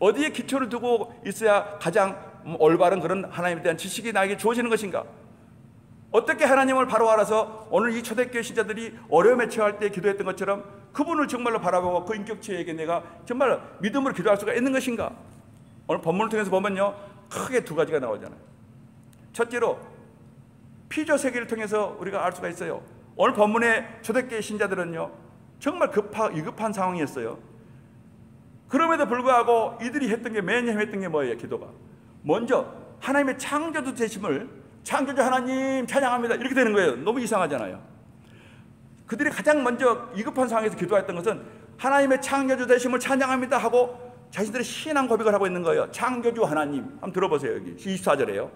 어디에 기초를 두고 있어야 가장 올바른 그런 하나님에 대한 지식이 나에게 주어지는 것인가? 어떻게 하나님을 바로 알아서 오늘 이 초대교회 신자들이 어려움에 처할 때 기도했던 것처럼 그분을 정말로 바라보고 그 인격체에게 내가 정말 믿음으로 기도할 수가 있는 것인가? 오늘 본문을 통해서 보면요, 크게 두 가지가 나오잖아요. 첫째로 피조 세계를 통해서 우리가 알 수가 있어요. 오늘 본문의 초대교회 신자들은요, 정말 위급한 상황이었어요. 그럼에도 불구하고 이들이 했던 게, 매년 했던 게 뭐예요? 기도가. 먼저 하나님의 창조주 되심을, 창조주 하나님 찬양합니다, 이렇게 되는 거예요. 너무 이상하잖아요. 그들이 가장 먼저 위급한 상황에서 기도했던 것은 하나님의 창조주 되심을 찬양합니다 하고 자신들의 신앙 고백을 하고 있는 거예요. 창조주 하나님, 한번 들어보세요. 여기 24절에요.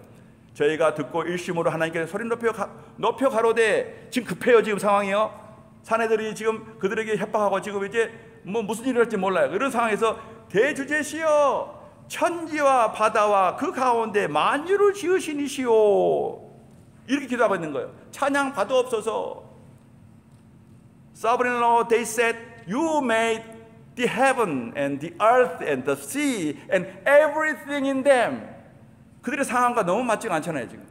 저희가 듣고 일심으로 하나님께 소리 높여 가로되, 지금 급해요. 지금 상황이요. 사내들이 지금 그들에게 협박하고 지금 이제 무슨 일이 할지 몰라요. 이런 상황에서 대주제시여, 천지와 바다와 그 가운데 만유를 지으신 이시오, 이렇게 기도하고 있는 거예요. 찬양 받아옵소서. Sovereign Lord, they said, You made the heaven and the earth and the sea and everything in them. 그들의 상황과 너무 맞지가 않잖아요. 지금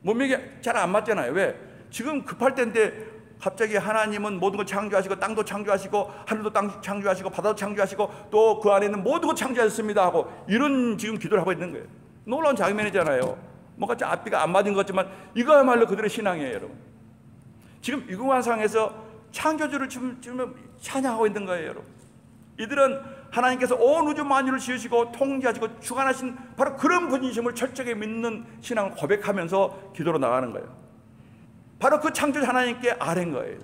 몸매가 잘 안 맞잖아요. 왜? 지금 급할 때인데 갑자기 하나님은 모든 걸 창조하시고 땅도 창조하시고 하늘도 땅 창조하시고 바다도 창조하시고 또 그 안에 있는 모든 걸 창조하셨습니다 하고 이런 지금 기도를 하고 있는 거예요. 놀라운 장면이잖아요. 뭔가 앞뒤가 안 맞은 것 같지만 이거야말로 그들의 신앙이에요. 여러분, 지금 위급한 상황에서 창조주를 지금 찬양하고 있는 거예요. 여러분, 이들은 하나님께서 온 우주 만유를 지으시고 통치하시고 주관하신 바로 그런 분이심을 철저하게 믿는 신앙을 고백하면서 기도로 나가는 거예요. 바로 그 창조주 하나님께 아뢰는 거예요.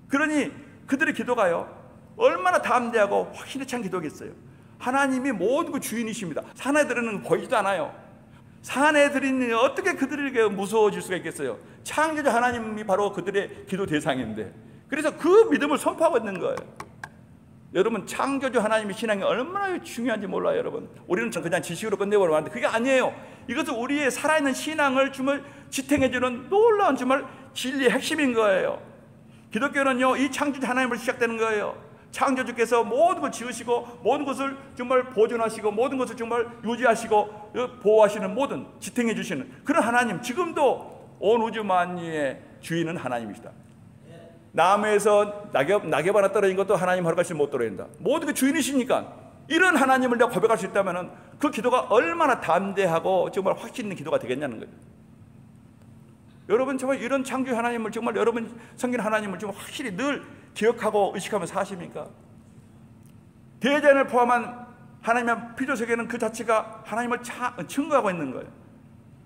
그러니 그들의 기도가요, 얼마나 담대하고 확신에 찬 기도겠어요. 하나님이 모든 그 주인이십니다. 사내들은 보이지도 않아요. 사내들이 어떻게 그들에게 무서워질 수가 있겠어요. 창조주 하나님이 바로 그들의 기도 대상인데, 그래서 그 믿음을 선포하고 있는 거예요. 여러분, 창조주 하나님의 신앙이 얼마나 중요한지 몰라요. 여러분, 우리는 그냥 지식으로 끝내버리면 안 돼. 그게 아니에요. 이것은 우리의 살아있는 신앙을 정말 지탱해주는 놀라운 정말 진리의 핵심인 거예요. 기독교는요, 이 창조주 하나님을 시작되는 거예요. 창조주께서 모든 걸 지으시고 모든 것을 정말 보존하시고 모든 것을 정말 유지하시고 보호하시는, 모든 지탱해 주시는 그런 하나님, 지금도 온 우주 만유의 주인은 하나님이시다. 나무에서 낙엽 하나 떨어진 것도 하나님 허락하시면 못 떨어진다. 모든 게 주인이시니까 이런 하나님을 내가 고백할 수 있다면 그 기도가 얼마나 담대하고 정말 확신 있는 기도가 되겠냐는 거예요. 여러분, 정말 이런 창조 하나님을, 정말 여러분 섬기는 하나님을 좀 확실히 늘 기억하고 의식하며 사십니까? 대자연을 포함한 하나님의 피조 세계는 그 자체가 하나님을 증거하고 있는 거예요.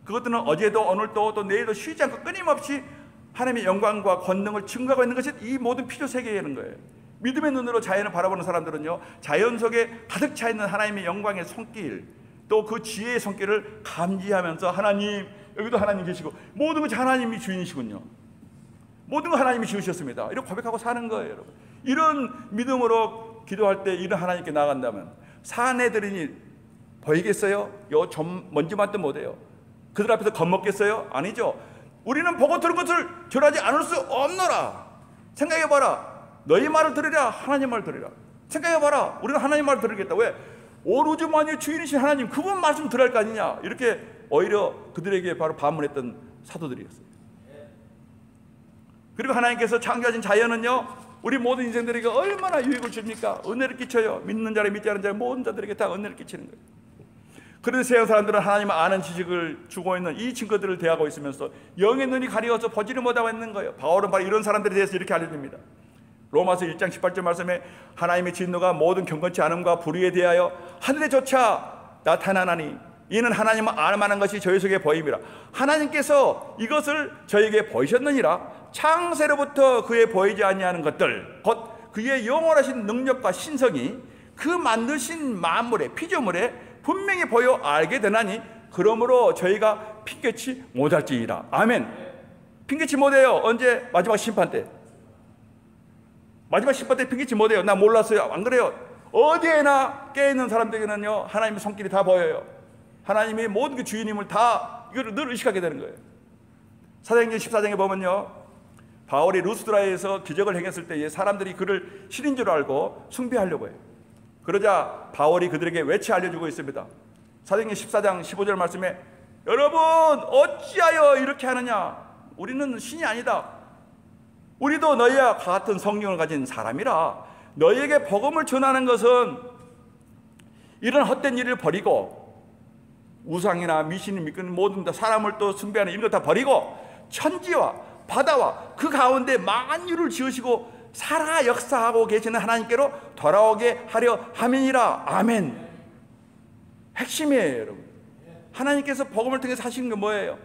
그것들은 어제도 오늘도 또 내일도 쉬지 않고 끊임없이 하나님의 영광과 권능을 증거하고 있는 것이 이 모든 피조 세계라는 거예요. 믿음의 눈으로 자연을 바라보는 사람들은요, 자연 속에 가득 차 있는 하나님의 영광의 손길, 또 그 지혜의 손길을 감지하면서 하나님, 여기도 하나님 계시고 모든 것이 하나님이 주인이시군요. 모든 거 하나님이 지으셨습니다. 이렇게 고백하고 사는 거예요. 여러분, 이런 믿음으로 기도할 때 이런 하나님께 나간다면 사내들이니 보이겠어요? 먼지만도 못해요. 그들 앞에서 겁먹겠어요? 아니죠. 우리는 보고 들은 것을 절하지 않을 수 없노라. 생각해봐라. 너희 말을 들으랴, 하나님 말을 들으랴. 생각해봐라. 우리는 하나님 말을 들으겠다. 왜? 온 우주 만유의 주인이신 하나님, 그분 말씀 들어야 할 거 아니냐. 이렇게 오히려 그들에게 바로 반문했던 사도들이었어요. 그리고 하나님께서 창조하신 자연은요, 우리 모든 인생들에게 얼마나 유익을 줍니까? 은혜를 끼쳐요. 믿는 자를 믿지 않는 자를 모든 자들에게 다 은혜를 끼치는 거예요. 그런데 세상 사람들은 하나님을 아는 지식을 주고 있는 이 친구들을 대하고 있으면서 영의 눈이 가려워서 보지를 못하고 있는 거예요. 바울은 바로 이런 사람들에 대해서 이렇게 알려줍니다. 로마서 1장 18절 말씀에 하나님의 진노가 모든 경건치 않음과 불의에 대하여 하늘에조차 나타나나니 이는 하나님을 알만한 것이 저희 속에 보임이라. 하나님께서 이것을 저에게 보이셨느니라. 창세로부터 그의 보이지 아니하는 것들, 곧 그의 영원하신 능력과 신성이 그 만드신 만물의 피조물에 분명히 보여 알게 되나니 그러므로 저희가 핑계치 못할지니라. 아멘. 핑계치 못해요. 언제? 마지막 심판 때. 마지막 심판 때 핑계치 못해요. 나 몰랐어요. 안 그래요? 어디에나 깨어있는 사람들에게는요, 하나님의 손길이 다 보여요. 하나님이 모든 그 주인임을 다 이걸 늘 의식하게 되는 거예요. 사도행전 14장에 보면요, 바울이 루스드라에서 기적을 행했을 때에 사람들이 그를 신인 줄 알고 숭배하려고 해요. 그러자 바울이 그들에게 외쳐 알려주고 있습니다. 사도행전 14장 15절 말씀에 여러분 어찌하여 이렇게 하느냐? 우리는 신이 아니다. 우리도 너희와 같은 성령을 가진 사람이라. 너희에게 복음을 전하는 것은 이런 헛된 일을 버리고 우상이나 미신을 믿는 모든 사람을 또 숭배하는 이런 것 다 버리고 천지와 바다와 그 가운데 만유를 지으시고 살아 역사하고 계시는 하나님께로 돌아오게 하려 함이니라. 아멘. 핵심이에요, 여러분. 하나님께서 복음을 통해서 하시는 게 뭐예요?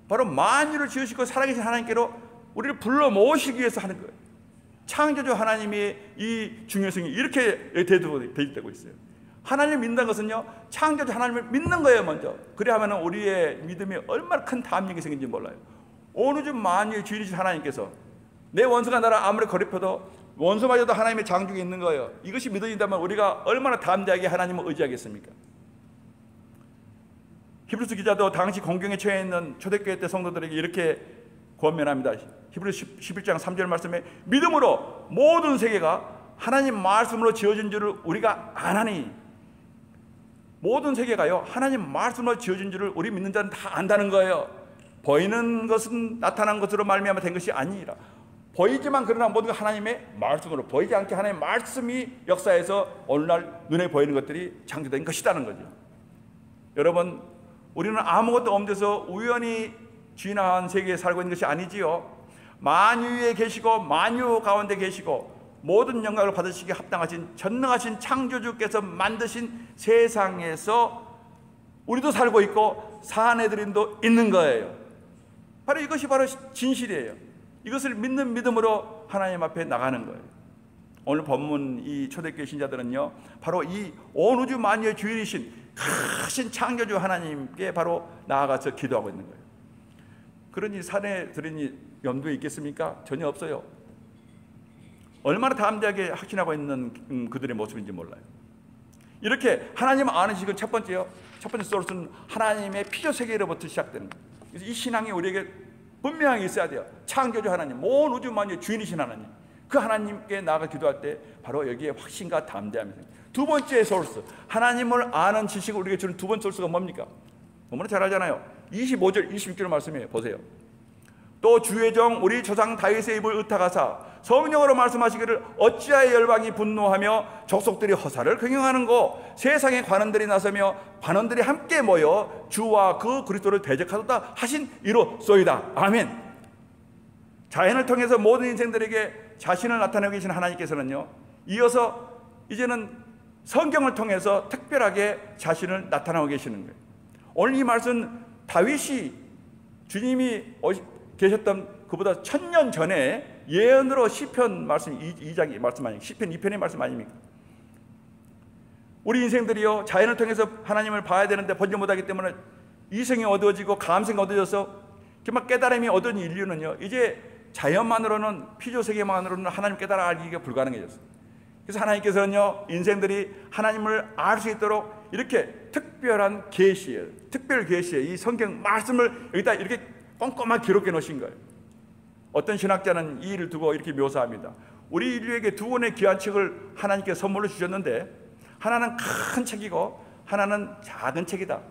바로 만유를 지으시고 살아계신 하나님께로 우리를 불러 모으시기 위해서 하는 거예요. 창조주 하나님의 이 중요성이 이렇게 대입되고 있어요. 하나님을 믿는 것은요, 창조주 하나님을 믿는 거예요, 먼저. 그래야만 우리의 믿음이 얼마나 큰 담력이 생긴지 몰라요. 온 우주 만유의 주인이신 하나님께서 내 원수가 나를 아무리 괴롭혀도 원수마저도 하나님의 장중에 있는 거예요. 이것이 믿어진다면 우리가 얼마나 담대하게 하나님을 의지하겠습니까? 히브리서 기자도 당시 공경에 처해 있는 초대교회 때 성도들에게 이렇게 권면합니다. 히브리서 11장 3절 말씀에 믿음으로 모든 세계가 하나님 말씀으로 지어진 줄을 우리가 아나니. 모든 세계가요, 하나님 말씀으로 지어진 줄을 우리 믿는 자는 다 안다는 거예요. 보이는 것은 나타난 것으로 말미암아 된 것이 아니라 보이지만 그러나 모든 것 하나님의 말씀으로, 보이지 않게 하나님의 말씀이 역사에서 오늘날 눈에 보이는 것들이 창조된 것이라는 거죠. 여러분, 우리는 아무것도 없는 데서 우연히 진화한 세계에 살고 있는 것이 아니지요. 만유에 계시고 만유 가운데 계시고 모든 영광을 받으시기에 합당하신 전능하신 창조주께서 만드신 세상에서 우리도 살고 있고 사는 애들도 있는 거예요. 바로 이것이 바로 진실이에요. 이것을 믿는 믿음으로 하나님 앞에 나가는 거예요. 오늘 본문 이 초대교회 신자들은요, 바로 이 온 우주 만유의 주인이신 크신 창조주 하나님께 바로 나아가서 기도하고 있는 거예요. 그러니 산에 들으니 염두에 있겠습니까? 전혀 없어요. 얼마나 담대하게 확신하고 있는 그들의 모습인지 몰라요. 이렇게 하나님을 아는 지식은 첫 번째 소스는 하나님의 피조 세계로부터 시작되는 거예요. 그래서 이 신앙이 우리에게 분명하게 있어야 돼요. 창조주 하나님, 온 우주 만유의 주인이신 하나님, 그 하나님께 나아가 기도할 때 바로 여기에 확신과 담대함이 생겨요. 두 번째 소스, 하나님을 아는 지식을 우리에게 주는 두 번째 소스가 뭡니까? 너무나 잘 알잖아요. 25절 26절 말씀이에요. 보세요. 또 주의 종 우리 조상 다윗의 입을 의탁하사 성령으로 말씀하시기를 어찌하여 열방이 분노하며 족속들이 허사를 경영하는고 세상의 관원들이 나서며 관원들이 함께 모여 주와 그 그리스도를 대적하도다 하신 이로소이다. 아멘. 자연을 통해서 모든 인생들에게 자신을 나타내고 계신 하나님께서는요, 이어서 이제는 성경을 통해서 특별하게 자신을 나타나고 계시는 거예요. 오늘 이 말씀 다윗이 주님이 계셨던 그보다 1000년 전에 예언으로 시편 말씀 2장의 말씀 아닙니까? 시편 2편의 말씀 아닙니까? 우리 인생들이요, 자연을 통해서 하나님을 봐야 되는데 보지 못하기 때문에 이성이 어두워지고 감성이 어두워져서 정말 깨달음이 얻은 인류는요, 이제 자연만으로는, 피조세계만으로는 하나님 깨달아 알기가 불가능해졌어요. 그래서 하나님께서는요, 인생들이 하나님을 알 수 있도록 이렇게 특별한 계시예요. 특별 계시에 이 성경 말씀을 여기다 이렇게 꼼꼼하게 기록해 놓으신 거예요. 어떤 신학자는 이 일을 두고 이렇게 묘사합니다. 우리 인류에게 두 권의 귀한 책을 하나님께 선물로 주셨는데 하나는 큰 책이고 하나는 작은 책이다.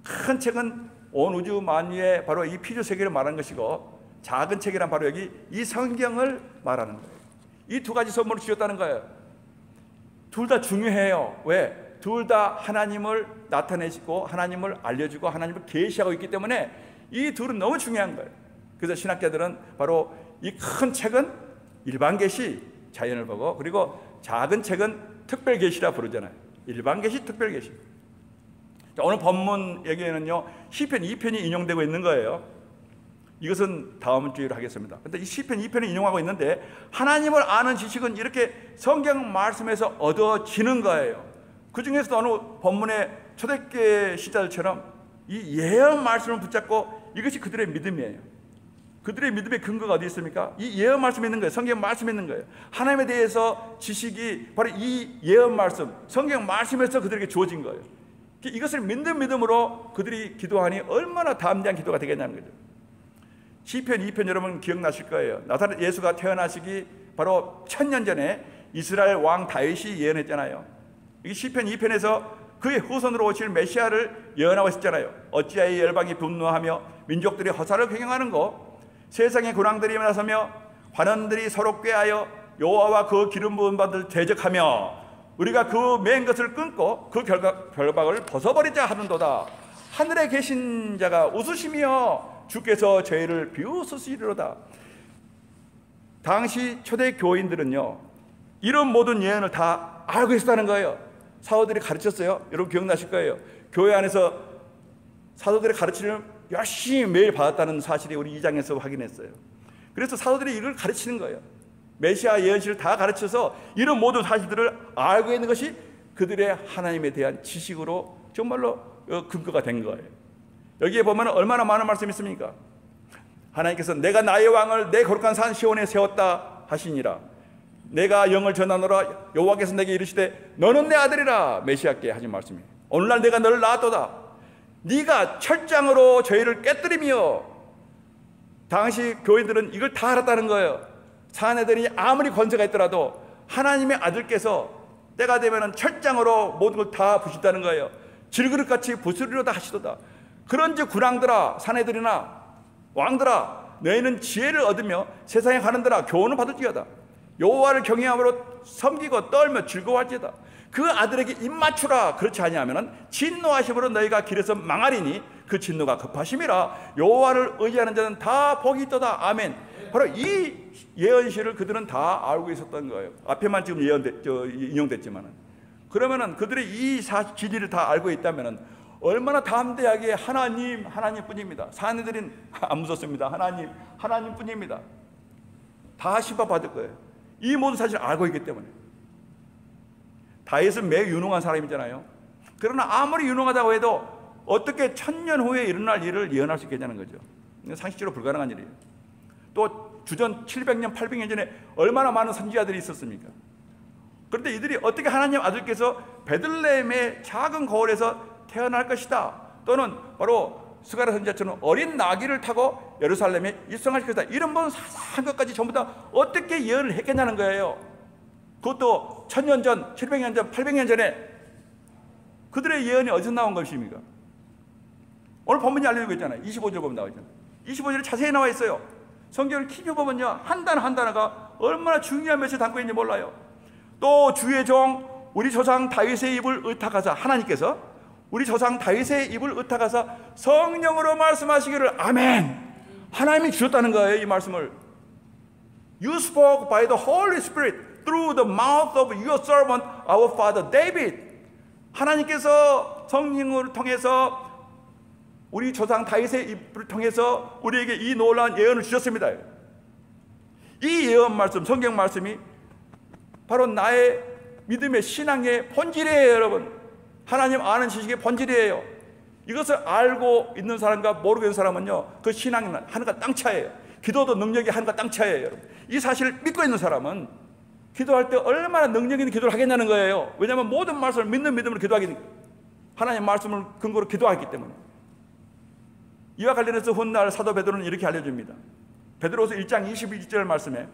큰 책은 온 우주 만유의 바로 이 피조 세계를 말하는 것이고 작은 책이란 바로 여기 이 성경을 말하는 거예요. 이 두 가지 선물을 주셨다는 거예요. 둘 다 중요해요. 왜? 둘 다 하나님을 나타내시고 하나님을 알려주고 하나님을 계시하고 있기 때문에 이 둘은 너무 중요한 거예요. 그래서 신학자들은 바로 이 큰 책은 일반 계시, 자연을 보고, 그리고 작은 책은 특별 계시라 부르잖아요. 일반 계시, 특별 계시. 오늘 본문 얘기에는요, 시편 2편이 인용되고 있는 거예요. 이것은 다음 주에 하겠습니다. 근데 이 시편 2편을 인용하고 있는데 하나님을 아는 지식은 이렇게 성경 말씀에서 얻어지는 거예요. 그 중에서도 어느 본문의 초대교회 시자들처럼 이 예언 말씀을 붙잡고 이것이 그들의 믿음이에요. 그들의 믿음의 근거가 어디 있습니까? 이 예언 말씀에 있는 거예요. 성경 말씀에 있는 거예요. 하나님에 대해서 지식이 바로 이 예언 말씀, 성경 말씀에서 그들에게 주어진 거예요. 이것을 믿는 믿음으로 그들이 기도하니 얼마나 담대한 기도가 되겠냐는 거죠. 시편 2편 여러분 기억나실 거예요. 나사렛 예수가 태어나시기 바로 1000년 전에 이스라엘 왕 다윗이 예언했잖아요. 이 시편 2편에서 그의 후손으로 오실 메시아를 예언하고 있었잖아요. 어찌하여 열방이 분노하며 민족들이 허사를 경영하는고? 세상의 군왕들이 나서며 관원들이 서로 꾀하여 여호와와 그 기름 부은 바들 대적하며 우리가 그 맨 것을 끊고 그 결박을 벗어버리자 하는도다. 하늘에 계신 자가 웃으시며 주께서 저희를 비웃으시리로다. 당시 초대 교인들은요, 이런 모든 예언을 다 알고 있었다는 거예요. 사도들이 가르쳤어요. 여러분 기억나실 거예요. 교회 안에서 사도들의 가르침을 열심히 매일 받았다는 사실이 우리 2장에서 확인했어요. 그래서 사도들이 이걸 가르치는 거예요. 메시아 예언실을 다 가르쳐서 이런 모든 사실들을 알고 있는 것이 그들의 하나님에 대한 지식으로 정말로 근거가 된 거예요. 여기에 보면 얼마나 많은 말씀이 있습니까? 하나님께서 내가 나의 왕을 내 거룩한 산 시온에 세웠다 하시니라. 내가 영을 전하노라. 여호와께서 내게 이르시되 너는 내 아들이라. 메시아께 하신 말씀이에요. 오늘날 내가 너를 낳았도다. 네가 철장으로 저희를 깨뜨리며. 당시 교인들은 이걸 다 알았다는 거예요. 사내들이 아무리 권세가 있더라도 하나님의 아들께서 때가 되면 철장으로 모든 걸 다 부신다는 거예요. 질그릇같이 부수리로다 하시도다. 그런즉 군왕들아, 사내들이나 왕들아, 너희는 지혜를 얻으며 세상에 가는들아 교훈을 받을지어다. 여호와를 경외함으로 섬기고 떨며 즐거워할지어다. 그 아들에게 입맞추라. 그렇지 아니하면 진노하심으로 너희가 길에서 망하리니 그 진노가 급하심이라. 여호와를 의지하는 자는 다 복이 있도다. 아멘. 바로 이 예언실을 그들은 다 알고 있었던 거예요. 앞에만 지금 인용됐지만은, 그러면은 그들이 이 진리를 다 알고 있다면은 얼마나 담대하게 하나님뿐입니다. 사내들은 안 무섭습니다. 하나님뿐입니다. 다 심판받을 거예요. 이 모든 사실을 알고 있기 때문에. 다윗은 매우 유능한 사람이잖아요. 그러나 아무리 유능하다고 해도 어떻게 1000년 후에 일어날 일을 예언할 수 있겠냐는 거죠. 상식적으로 불가능한 일이에요. 또 주전 700년 800년 전에 얼마나 많은 선지자들이 있었습니까? 그런데 이들이 어떻게 하나님 아들께서 베들레헴의 작은 거울에서 태어날 것이다, 또는 바로 스가랴 선지자처럼 어린 나귀를 타고 예루살렘에 입성하실 것이다, 이런 모든 사사한 것까지 전부 다 어떻게 예언을 했겠냐는 거예요. 그것도 1000년 전, 700년 전, 800년 전에. 그들의 예언이 어디서 나온 것입니까? 오늘 본문이 알려주고 있잖아요. 25절 보면 나와 있잖아요. 25절에 자세히 나와 있어요. 성경을 키워 보면요, 한 단어 한 단어가 얼마나 중요한 메시지를 담고 있는지 몰라요. 또 주의 종 우리 조상 다윗의 입을 의탁하사, 하나님께서 우리 조상 다윗의 입을 의탁하사 성령으로 말씀하시기를. 아멘. 하나님이 주셨다는 거예요, 이 말씀을. You spoke by the Holy Spirit through the mouth of your servant our father David. 하나님께서 성령을 통해서 우리 조상 다윗의 입을 통해서 우리에게 이 놀라운 예언을 주셨습니다. 이 예언 말씀, 성경 말씀이 바로 나의 믿음의 신앙의 본질이에요, 여러분. 하나님 아는 지식의 본질이에요. 이것을 알고 있는 사람과 모르고 있는 사람은요, 그 신앙은 하늘과 땅 차이에요. 기도도 능력이 하늘과 땅 차이에요, 여러분. 이 사실을 믿고 있는 사람은 기도할 때 얼마나 능력 있는 기도를 하겠냐는 거예요. 왜냐하면 모든 말씀을 믿는 믿음으로 기도하기, 하나님의 말씀을 근거로 기도하기 때문에. 이와 관련해서 훗날 사도 베드로는 이렇게 알려줍니다. 베드로서 1장 21절 말씀에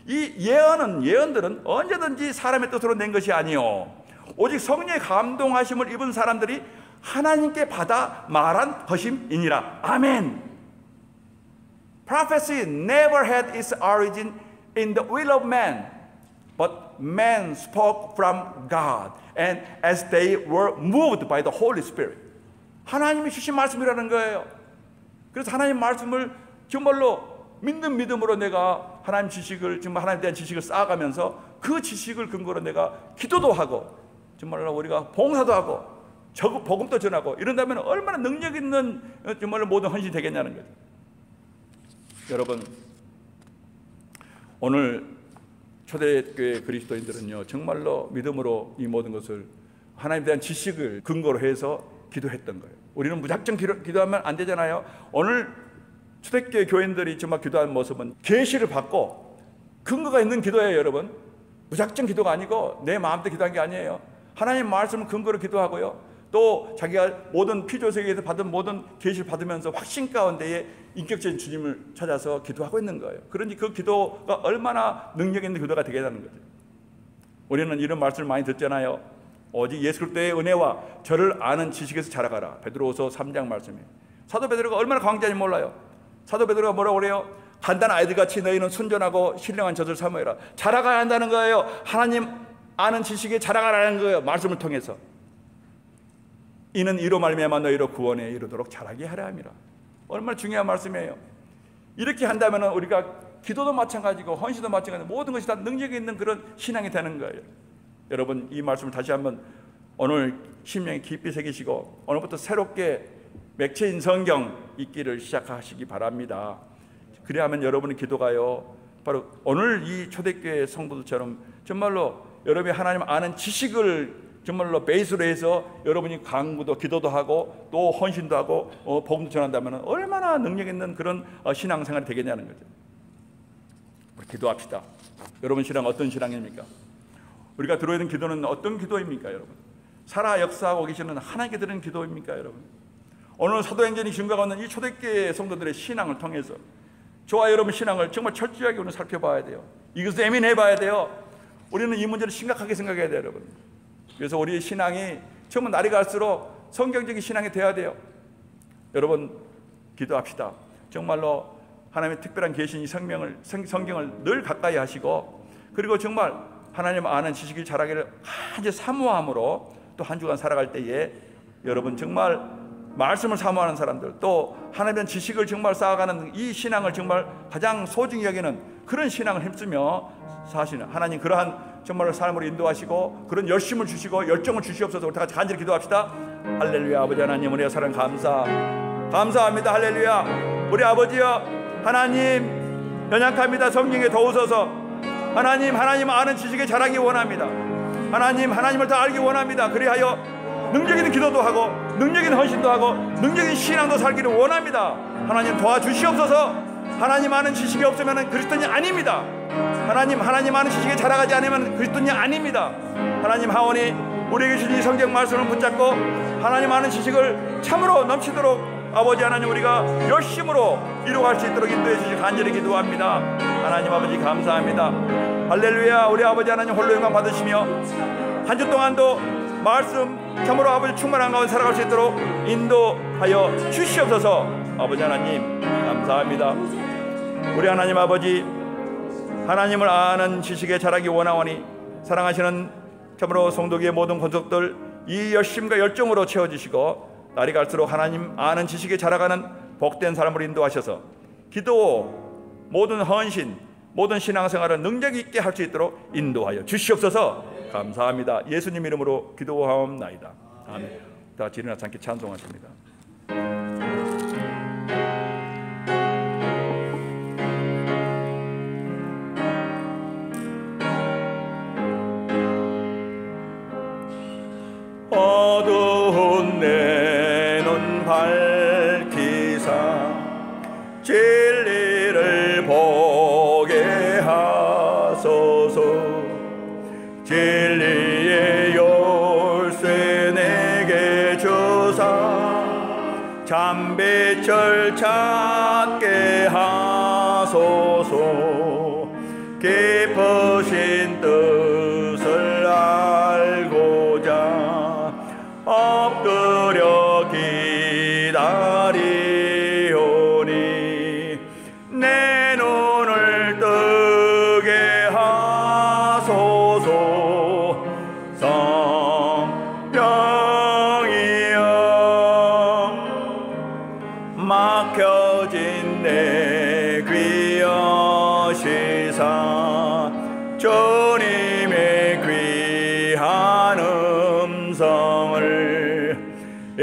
이 예언들은 언제든지 사람의 뜻으로 낸 것이 아니요 오직 성령의 감동하심을 입은 사람들이 하나님께 받아 말한 것임이니라. 아멘. Prophecy never had its origin in the will of man, but man spoke from God, and as they were moved by the Holy Spirit. 하나님이 주신 말씀이라는 거예요. 그래서 하나님 말씀을 정말로 믿는 믿음으로 내가 하나님 지식을, 정말 하나님에 대한 지식을 쌓아가면서 그 지식을 근거로 내가 기도도 하고 정말로 우리가 봉사도 하고 복음도 전하고 이런다면 얼마나 능력 있는 정말로 모든 헌신이 되겠냐는 거죠. 여러분, 오늘 초대교회 그리스도인들은요, 정말로 믿음으로 이 모든 것을 하나님에 대한 지식을 근거로 해서 기도했던 거예요. 우리는 무작정 기도하면 안 되잖아요. 오늘 초대교회 교인들이 정말 기도하는 모습은 계시를 받고 근거가 있는 기도예요, 여러분. 무작정 기도가 아니고 내 마음대로 기도한 게 아니에요. 하나님 말씀을 근거로 기도하고요, 또 자기가 모든 피조세계에서 받은 모든 계시를 받으면서 확신 가운데에 인격적인 주님을 찾아서 기도하고 있는 거예요. 그러니 그 기도가 얼마나 능력 있는 기도가 되겠다는 거죠. 우리는 이런 말씀을 많이 듣잖아요. 오직 예수 그리스도의 은혜와 저를 아는 지식에서 자라가라. 베드로후서 3장 말씀이에요. 사도 베드로가 얼마나 강자인지 몰라요. 사도 베드로가 뭐라고 그래요? 간단한 아이들같이 너희는 순전하고 신령한 젖을 사모해라. 자라가야 한다는 거예요. 하나님 아는 지식에 자라가라는 거예요. 말씀을 통해서. 이는 이로 말미암아 너희로 구원에 이르도록 자라게 하려 함이라. 얼마나 중요한 말씀이에요. 이렇게 한다면 우리가 기도도 마찬가지고 헌신도 마찬가지고 모든 것이 다 능력이 있는 그런 신앙이 되는 거예요. 여러분, 이 말씀을 다시 한번 오늘 심령에 깊이 새기시고 오늘부터 새롭게 맥체인 성경 읽기를 시작하시기 바랍니다. 그래야만 여러분의 기도가요, 바로 오늘 이 초대교회 성도들처럼 정말로 여러분이 하나님 아는 지식을 정말로 베이스로 해서 여러분이 강구도 기도도 하고 또 헌신도 하고 복음도 전한다면 얼마나 능력 있는 그런 신앙생활이 되겠냐는 거죠. 우리 기도합시다. 여러분 신앙 어떤 신앙입니까? 우리가 들어야 되는 기도는 어떤 기도입니까, 여러분? 살아 역사하고 계시는 하나님께 드리는 기도입니까, 여러분? 오늘 사도행전이 증거하고 있는 이 초대교회 성도들의 신앙을 통해서 저와 여러분 신앙을 정말 철저하게 오늘 살펴봐야 돼요. 이것을 예민해 봐야 돼요. 우리는 이 문제를 심각하게 생각해야 돼요, 여러분. 그래서 우리의 신앙이 정말 날이 갈수록 성경적인 신앙이 돼야 돼요. 여러분 기도합시다. 정말로 하나님의 특별한 계신 이 성경을 늘 가까이 하시고, 그리고 정말 하나님 아는 지식이 자라기를 아주 사모함으로 또 한 주간 살아갈 때에 여러분 정말 말씀을 사모하는 사람들, 또 하나님의 지식을 정말 쌓아가는 이 신앙을 정말 가장 소중히 여기는 그런 신앙을 힘쓰며 사시는 하나님, 그러한 정말 삶으로 인도하시고 그런 열심을 주시고 열정을 주시옵소서. 우리 다 같이 간절히 기도합시다. 할렐루야. 아버지 하나님, 우리의 사랑 감사합니다. 할렐루야. 우리 아버지여 하나님, 연약합니다. 성령에 도우소서. 하나님 아는 지식에 자라기 원합니다. 하나님을 더 알기 원합니다. 그리하여 능력 있는 기도도 하고 능력 있는 헌신도 하고 능력 있는 신앙도 살기를 원합니다. 하나님 도와주시옵소서. 하나님 아는 지식이 없으면 그리스도인이 아닙니다. 하나님 아는 지식에 자라가지 않으면 그리스도인이 아닙니다. 하나님 하오니 우리에게 주신 이 성경 말씀을 붙잡고 하나님 아는 지식을 참으로 넘치도록 아버지 하나님 우리가 열심으로 이루어갈 수 있도록 인도해 주시 간절히 기도합니다. 하나님 아버지 감사합니다. 할렐루야. 우리 아버지 하나님 홀로 영광 받으시며 한 주 동안도 말씀 참으로 아버지 충만한 가운데 살아갈 수 있도록 인도하여 주시옵소서. 아버지 하나님 감사합니다. 우리 하나님 아버지, 하나님을 아는 지식에 자라기 원하오니 사랑하시는 참으로 성도교의 모든 권속들 이 열심과 열정으로 채워주시고 날이 갈수록 하나님 아는 지식에 자라가는 복된 삶으로 인도하셔서 기도, 모든 헌신, 모든 신앙생활을 능력 있게 할 수 있도록 인도하여 주시옵소서. 감사합니다. 예수님 이름으로 기도하옵나이다. 아멘. 다 같이 일어나서 함께 찬송하십니다. 어두운 내 눈 밝히사 진리를 보게 하소서. 진리의 열쇠 내게 주사 참빛을 찾게 하소서. 깊으신 뜻을 알고자 엎드려 기다리오니 내 눈을 뜨게 하소서. 성령이여 막혀진 내 귀 여시사 주님의 귀한 음성을 이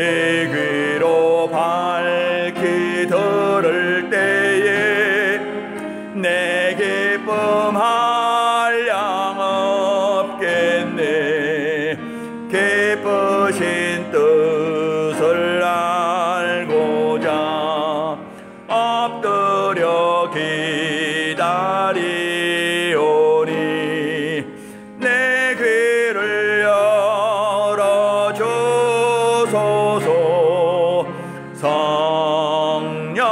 귀로 밝히 들을 때에 내 기쁨 한량 없겠네. 기쁘신 뜻을 알고자 엎드려 기다리오니 내 귀를 열어주소서. 성령이여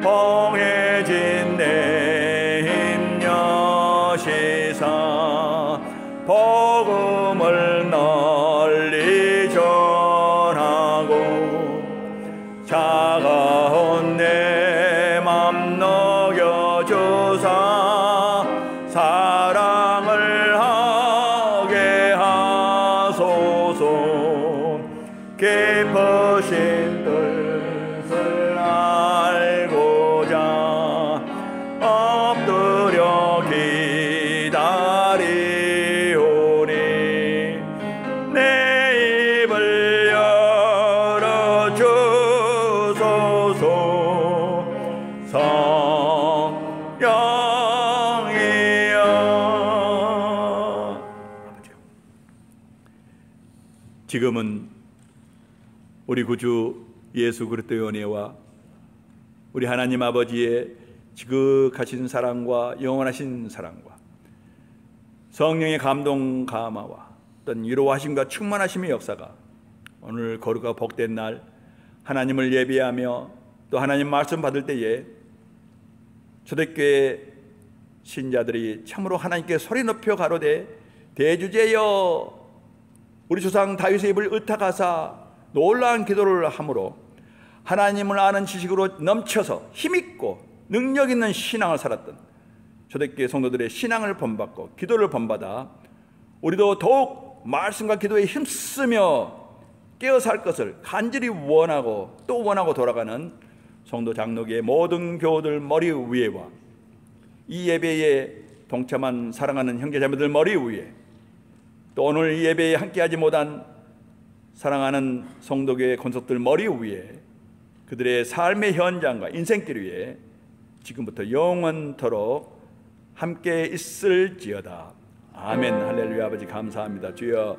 봉해진 내 힘 여시사 차가운 내 맘 녹여주사 사랑을 하게 하소서. 깊으신 뜻을 알고자 엎드려 기다리오니 내 입을 열어주소서. 성령이여. 아버지요, 지금은 우리 구주 예수 그리스도의 은혜와 우리 하나님 아버지의 지극하신 사랑과 영원하신 사랑과 성령의 감동 감화와 어떤 위로하심과 충만하심의 역사가 오늘 거룩하고 복된 날 하나님을 예배하며 또 하나님 말씀 받을 때에 초대교회 신자들이 참으로 하나님께 소리 높여 가로되 대주제여 우리 조상 다윗의 입을 의탁하사 놀라운 기도를 함으로 하나님을 아는 지식으로 넘쳐서 힘있고 능력 있는 신앙을 살았던 초대교회 성도들의 신앙을 본받고 기도를 본받아 우리도 더욱 말씀과 기도에 힘쓰며 깨어 살 것을 간절히 원하고 또 원하고 돌아가는 성도 장로교의 모든 교우들 머리 위에와 이 예배에 동참한 사랑하는 형제자매들 머리 위에 또 오늘 이 예배에 함께하지 못한 사랑하는 성도교의 권속들 머리 위에 그들의 삶의 현장과 인생길 위에 지금부터 영원토록 함께 있을지어다. 아멘. 할렐루야. 아버지 감사합니다. 주여